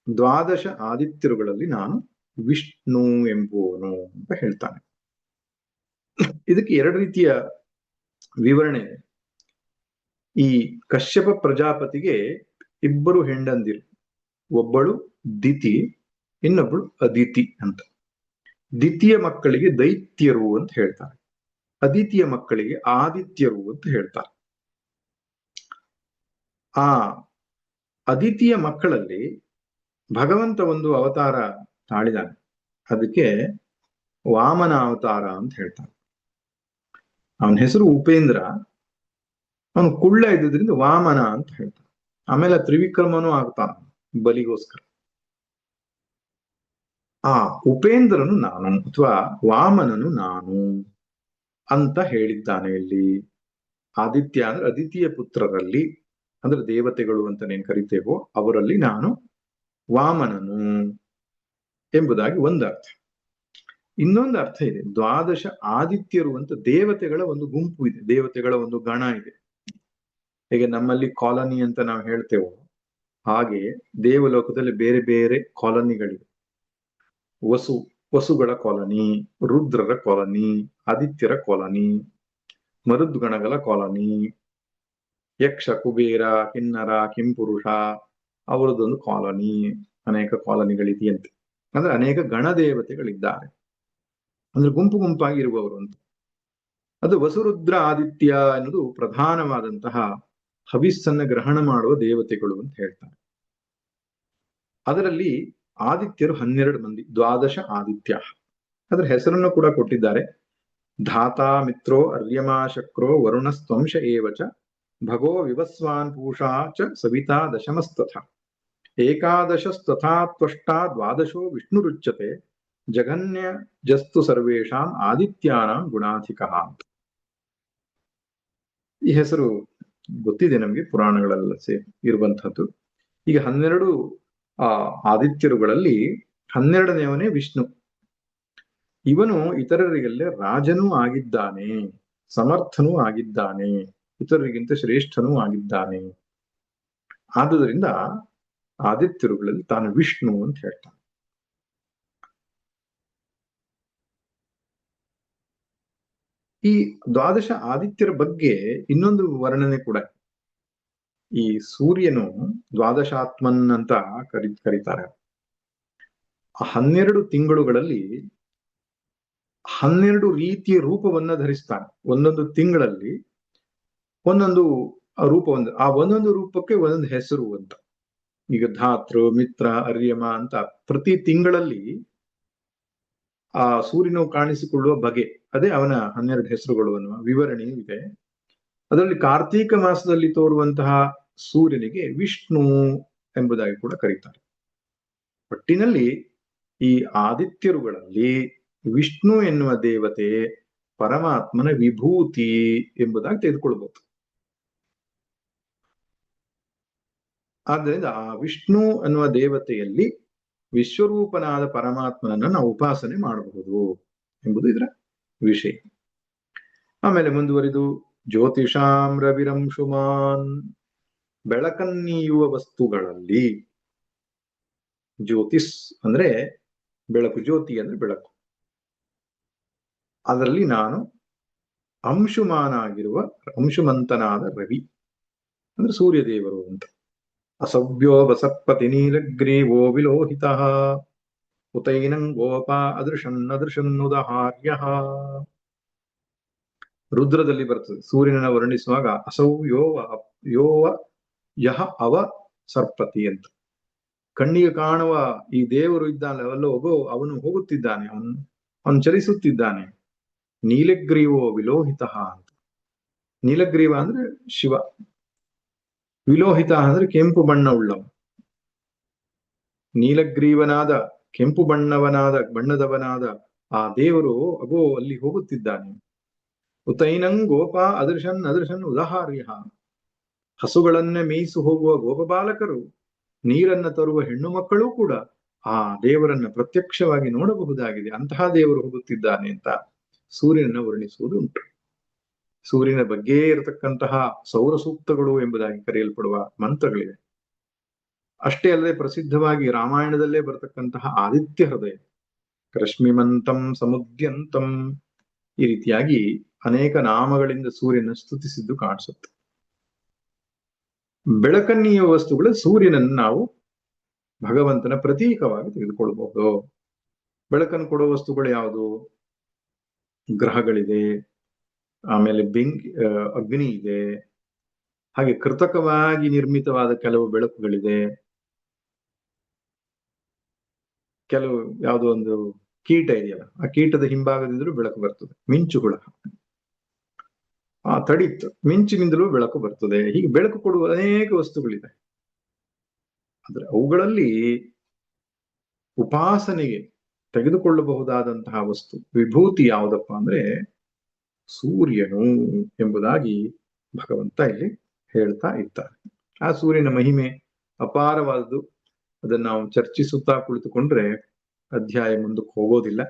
12 ಆದಿತ್ಯರುಗಳಲ್ಲಿ ನಾನು ವಿಷ್ಣು ಎಂಬುವನು ಅಂತ ಹೇಳ್ತಾನೆ. ಇದಕ್ಕೆ 2 ರೀತಿಯ ವಿವರಣೆ ಇದೆ. ಈ ಕಶ್ಯಪ ಪ್ರಜಾಪತಿಗೆ 2 ಹೆಂಡಂದಿರು, ಒಬ್ಬಳು ದಿತಿ, ಇನ್ನೊಬ್ಬಳು ಅದಿತಿ ಅಂತ. ದಿತಿಯ ಮಕ್ಕಳಿಗೆ ದೈತ್ಯರು ಅಂತ ಹೇಳ್ತಾರೆ, ಅದಿತಿಯ ಮಕ್ಕಳಿಗೆ ಆದಿತ್ಯರು ಅಂತ ಹೇಳ್ತಾರೆ. ಆ ಅದಿತಿಯ ಮಕ್ಕಳಲ್ಲಿ ಭಗವಂತ ಒಂದು ಅವತಾರ ತಾಳಿದಾನೆ, ಅದಕ್ಕೆ ವಾಮನ ಅವತಾರ ಅಂತ ಹೇಳ್ತಾನೆ. ಅವನ ಹೆಸರು ಉಪೇಂದ್ರ, ಅವನು ಕುಳ್ಳ ಇದ್ದುದರಿಂದ ವಾಮನ ಅಂತ ಹೇಳ್ತಾನೆ. ಆಮೇಲೆ ತ್ರಿವಿಕ್ರಮನೂ ಆಗ್ತಾನೆ ಬಲಿಗೋಸ್ಕರ. ಆ ಉಪೇಂದ್ರನು ನಾನು ಅಥವಾ ವಾಮನನು ನಾನು ಅಂತ ಹೇಳಿದ್ದಾನೆ ಇಲ್ಲಿ. ಆದಿತ್ಯ ಅಂದ್ರೆ ಅದಿತಿಯ ಪುತ್ರರಲ್ಲಿ, ಅಂದ್ರೆ ದೇವತೆಗಳು ಅಂತ ನೀನು ಕರಿತೇವೋ ಅವರಲ್ಲಿ ನಾನು ವಾಮನನು ಎಂಬುದಾಗಿ ಒಂದು ಅರ್ಥ. ಇನ್ನೊಂದು ಅರ್ಥ ಇದೆ, 12 ಆದಿತ್ಯರು ಅಂತ ದೇವತೆಗಳ ಒಂದು ಗುಂಪು ಇದೆ, ದೇವತೆಗಳ ಒಂದು ಗಣ ಇದೆ. ಹೇಗೆ ನಮ್ಮಲ್ಲಿ ಕಾಲನಿ ಅಂತ ನಾವು ಹೇಳ್ತೇವೋ ಹಾಗೆ ದೇವಲೋಕದಲ್ಲಿ ಬೇರೆ ಬೇರೆ ಕಾಲನಿಗಳಿವೆ. ವಸುಗಳ ಕಾಲನಿ, ರುದ್ರರ ಕಾಲನಿ, ಆದಿತ್ಯರ ಕಾಲನಿ, ಮರುದ್ಗಣಗಳ ಕಾಲನಿ, ಯಕ್ಷ, ಕುಬೇರ, ಕಿನ್ನರ, ಕಿಂಪುರುಷ ಅವರದೊಂದು ಕಾಲನಿ, ಅನೇಕ ಕಾಲನಿಗಳಿದೆಯಂತೆ. ಅಂದ್ರೆ ಅನೇಕ ಗಣದೇವತೆಗಳಿದ್ದಾರೆ, ಅಂದ್ರೆ ಗುಂಪು ಗುಂಪಾಗಿ ಇರುವವರು ಅಂತ. ಅದು ವಸುರುದ್ರ ಆದಿತ್ಯ ಎನ್ನುವುದು ಪ್ರಧಾನವಾದಂತಹ ಹವಿಸ್ಸನ್ನ ಗ್ರಹಣ ಮಾಡುವ ದೇವತೆಗಳು ಅಂತ ಹೇಳ್ತಾರೆ. ಅದರಲ್ಲಿ ಆದಿತ್ಯರು 12 ಮಂದಿ, 12 ಆದಿತ್ಯ. ಅದರ ಹೆಸರನ್ನು ಕೂಡ ಕೊಟ್ಟಿದ್ದಾರೆ. ಧಾತಾ ಮಿತ್ರೋ ಅರ್ಯಮಾ ಶಕ್ರೋ ವರುಣಸ್ತ್ವಂಶ ಏವಚ ಭಗೋ ವಿವಸ್ವಾನ್ ಪೂಷಾ ಚ ಸವಿತಾ ದಶಮಸ್ತಥ. ಏಕಾದಶಸ್ತಥಾ ತ್ವಷ್ಟಾ ದ್ವಾದಶೋ ವಿಷ್ಣುರುಚ್ಯತೆ ಜಗನ್ಯ ಜಸ್ತು ಸರ್ವೇಷಾಂ ಆದಿತ್ಯಾನಾಂ ಗುಣಾಧಿಕಃ. ಈ ಹೆಸರು ಗೊತ್ತಿದೆ ನಮಗೆ, ಪುರಾಣಗಳೆಲ್ಲ ಇರುವಂತಹದ್ದು. ಈಗ 12 ಆದಿತ್ಯರುಗಳಲ್ಲಿ 12ನೇವನೇ ವಿಷ್ಣು. ಇವನು ಇತರರಿಗೆಲ್ಲ ರಾಜನೂ ಆಗಿದ್ದಾನೆ, ಸಮರ್ಥನೂ ಆಗಿದ್ದಾನೆ, ಇತರರಿಗಿಂತ ಶ್ರೇಷ್ಠನೂ ಆಗಿದ್ದಾನೆ. ಆದುದರಿಂದ ಆದಿತ್ಯರುಗಳಲ್ಲಿ ತಾನು ವಿಷ್ಣು ಅಂತ ಹೇಳ್ತಾನೆ. ಈ ದ್ವಾದಶ ಆದಿತ್ಯರ ಬಗ್ಗೆ ಇನ್ನೊಂದು ವರ್ಣನೆ ಕೂಡ. ಈ ಸೂರ್ಯನು ದ್ವಾದಶಾತ್ಮನ್ ಅಂತ ಕರೀತಾರೆ. 12 ತಿಂಗಳುಗಳಲ್ಲಿ 12 ರೀತಿಯ ರೂಪವನ್ನ ಧರಿಸ್ತಾನೆ. ಒಂದೊಂದು ತಿಂಗಳಲ್ಲಿ ಒಂದೊಂದು ರೂಪ, ಆ ಒಂದೊಂದು ರೂಪಕ್ಕೆ ಒಂದೊಂದು ಹೆಸರು ಅಂತ. ಈಗ ಧಾತೃ, ಮಿತ್ರ, ಅರ್ಯಮ ಅಂತ ಪ್ರತಿ ತಿಂಗಳಲ್ಲಿ ಆ ಸೂರ್ಯನು ಕಾಣಿಸಿಕೊಳ್ಳುವ ಬಗೆ, ಅದೇ ಅವನ 12 ಹೆಸರುಗಳು ಅನ್ನುವ ವಿವರಣೆಯೂ ಇದೆ. ಅದರಲ್ಲಿ ಕಾರ್ತೀಕ ಮಾಸದಲ್ಲಿ ತೋರುವಂತಹ ಸೂರ್ಯನಿಗೆ ವಿಷ್ಣು ಎಂಬುದಾಗಿ ಕೂಡ ಕರೀತಾರೆ. ಒಟ್ಟಿನಲ್ಲಿ ಈ ಆದಿತ್ಯರುಗಳಲ್ಲಿ ವಿಷ್ಣು ಎನ್ನುವ ದೇವತೆ ಪರಮಾತ್ಮನ ವಿಭೂತಿ ಎಂಬುದಾಗಿ ತೆಗೆದುಕೊಳ್ಬಹುದು. ಆದ್ದರಿಂದ ಆ ವಿಷ್ಣು ಅನ್ನುವ ದೇವತೆಯಲ್ಲಿ ವಿಶ್ವರೂಪನಾದ ಪರಮಾತ್ಮನನ್ನ ನಾವು ಉಪಾಸನೆ ಮಾಡಬಹುದು ಎಂಬುದು ಇದರ ವಿಷಯ. ಆಮೇಲೆ ಮುಂದುವರಿದು ಜ್ಯೋತಿಷಾಂ ರವಿರಂಶುಮಾನ್, ಬೆಳಕನ್ನೀಯುವ ವಸ್ತುಗಳಲ್ಲಿ. ಜ್ಯೋತಿಷ್ ಅಂದ್ರೆ ಬೆಳಕು, ಜ್ಯೋತಿ ಅಂದ್ರೆ ಬೆಳಕು. ಅದರಲ್ಲಿ ನಾನು ಅಂಶುಮಾನ ಆಗಿರುವ ಅಂಶುಮಂತನಾದ ರವಿ ಅಂದ್ರೆ ಸೂರ್ಯದೇವರು ಅಂತ. ಅಸವ್ಯೋ ವಸತ್ಪತಿ ನೀಲಗ್ರೀವೋ ವಿಲೋಹಿತ ಉತೈನಂ ಗೋಪ ಅದೃಶನ್ನದೃಶನ್ನುದಹಾರ್ಯ. ರುದ್ರದಲ್ಲಿ ಬರ್ತದೆ ಸೂರ್ಯನನ್ನ ವರ್ಣಿಸುವಾಗ ಅಸೌ ಯೋವ ಯಹ ಅವ ಸರ್ಪತಿ ಅಂತ. ಕಣ್ಣಿಗೆ ಕಾಣುವ ಈ ದೇವರು ಇದ್ದಾನೆ ಅಲ್ಲೋಗೋ, ಅವನು ಹೋಗುತ್ತಿದ್ದಾನೆ, ಅವನು ಚಲಿಸುತ್ತಿದ್ದಾನೆ. ನೀಲಗ್ರೀವೋ ವಿಲೋಹಿತ ಅಂತ. ನೀಲಗ್ರೀವ ಅಂದ್ರೆ ಶಿವ, ವಿಲೋಹಿತ ಅಂದ್ರೆ ಕೆಂಪು ಬಣ್ಣವುಳ್ಳವ. ನೀಲಗ್ರೀವನಾದ ಕೆಂಪು ಬಣ್ಣದವನಾದ ಆ ದೇವರು ಅಗೋ ಅಲ್ಲಿ ಹೋಗುತ್ತಿದ್ದಾನೆ. ಉತೈನಂ ಗೋಪ ಅದೃಶನ್ ಉದಹಾರ್ಯ. ಹಸುಗಳನ್ನೇ ಮೇಯಿಸು ಹೋಗುವ ಗೋಪಬಾಲಕರು, ನೀರನ್ನ ತರುವ ಹೆಣ್ಣು ಮಕ್ಕಳು ಕೂಡ ಆ ದೇವರನ್ನ ಪ್ರತ್ಯಕ್ಷವಾಗಿ ನೋಡಬಹುದಾಗಿದೆ. ಅಂತಹ ದೇವರು ಹೋಗುತ್ತಿದ್ದಾನೆ ಅಂತ ಸೂರ್ಯನನ್ನ ವರ್ಣಿಸುವುದು ಉಂಟು. ಸೂರ್ಯನ ಬಗ್ಗೆ ಇರತಕ್ಕಂತಹ ಸೌರ ಸೂಕ್ತಗಳು ಎಂಬುದಾಗಿ ಕರೆಯಲ್ಪಡುವ ಮಂತ್ರಗಳಿವೆ. ಅಷ್ಟೇ ಅಲ್ಲದೆ ಪ್ರಸಿದ್ಧವಾಗಿ ರಾಮಾಯಣದಲ್ಲೇ ಬರತಕ್ಕಂತಹ ಆದಿತ್ಯ ಹೃದಯ, ರಶ್ಮಿಮಂತಂ ಸಮುದ್ಯಂತಂ, ಈ ರೀತಿಯಾಗಿ ಅನೇಕ ನಾಮಗಳಿಂದ ಸೂರ್ಯನ ಸ್ತುತಿಸಿದ್ದು ಕಾಣಿಸುತ್ತೆ. ಬೆಳಕನ್ನೀಯ ವಸ್ತುಗಳು ಸೂರ್ಯನನ್ನು ನಾವು ಭಗವಂತನ ಪ್ರತೀಕವಾಗಿ ತೆಗೆದುಕೊಳ್ಳಬಹುದು. ಬೆಳಕನ್ನು ಕೊಡುವ ವಸ್ತುಗಳು ಯಾವುದು? ಗ್ರಹಗಳಿದೆ, ಆಮೇಲೆ ಅಗ್ನಿ ಇದೆ, ಹಾಗೆ ಕೃತಕವಾಗಿ ನಿರ್ಮಿತವಾದ ಕೆಲವು ಬೆಳಕುಗಳಿದೆ, ಕೆಲವು ಯಾವುದೋ ಒಂದು ಕೀಟ ಇದೆಯಲ್ಲ, ಆ ಕೀಟದ ಹಿಂಭಾಗದಿಂದಲೂ ಬೆಳಕು ಬರ್ತದೆ, ಮಿಂಚುಗಳ ತಡಿತ್ತು, ಮಿಂಚಿನಿಂದಲೂ ಬೆಳಕು ಬರ್ತದೆ. ಹೀಗೆ ಬೆಳಕು ಕೊಡುವ ಅನೇಕ ವಸ್ತುಗಳಿದೆ. ಆದ್ರೆ ಅವುಗಳಲ್ಲಿ ಉಪಾಸನೆಗೆ ತೆಗೆದುಕೊಳ್ಳಬಹುದಾದಂತಹ ವಸ್ತು, ವಿಭೂತಿ ಯಾವುದಪ್ಪ ಅಂದ್ರೆ ಸೂರ್ಯನು ಎಂಬುದಾಗಿ ಭಗವಂತ ಇಲ್ಲಿ ಹೇಳ್ತಾ ಇದ್ದಾರೆ. ಆ ಸೂರ್ಯನ ಮಹಿಮೆ ಅಪಾರವಾದದ್ದು. ಅದನ್ನು ನಾವು ಚರ್ಚಿಸುತ್ತಾ ಕುಳಿತುಕೊಂಡ್ರೆ ಅಧ್ಯಾಯ ಮುಂದಕ್ಕೆ ಹೋಗೋದಿಲ್ಲ.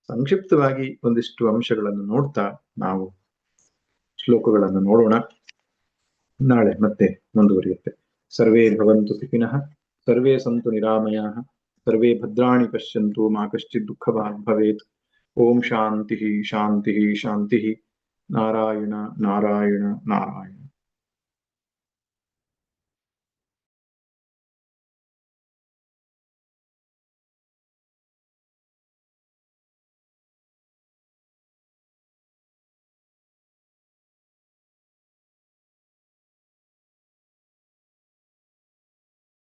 ಸಂಕ್ಷಿಪ್ತವಾಗಿ ಒಂದಿಷ್ಟು ಅಂಶಗಳನ್ನು ನೋಡ್ತಾ ನಾವು ಶ್ಲೋಕಗಳನ್ನು ನೋಡೋಣ. ನಾಳೆ ಮತ್ತೆ ಮುಂದುವರಿಯುತ್ತೆ. ಸರ್ವೇ ಭವಂತು ಸುಖಿನಃ, ಸರ್ವೇ ಸಂತು ನಿರಾಮಯಾಃ, ಸರ್ವೇ ಭದ್ರಾಣಿ ಪಶ್ಯಂತು ಮಾ ಕಶ್ಚಿತ್ ದುಃಖಭಾಗ್ ಭವೇತ್. ಓಂ ಶಾಂತಿ ಶಾಂತಿ ಶಾಂತಿ. ನಾರಾಯಣ ನಾರಾಯಣ ನಾರಾಯಣ.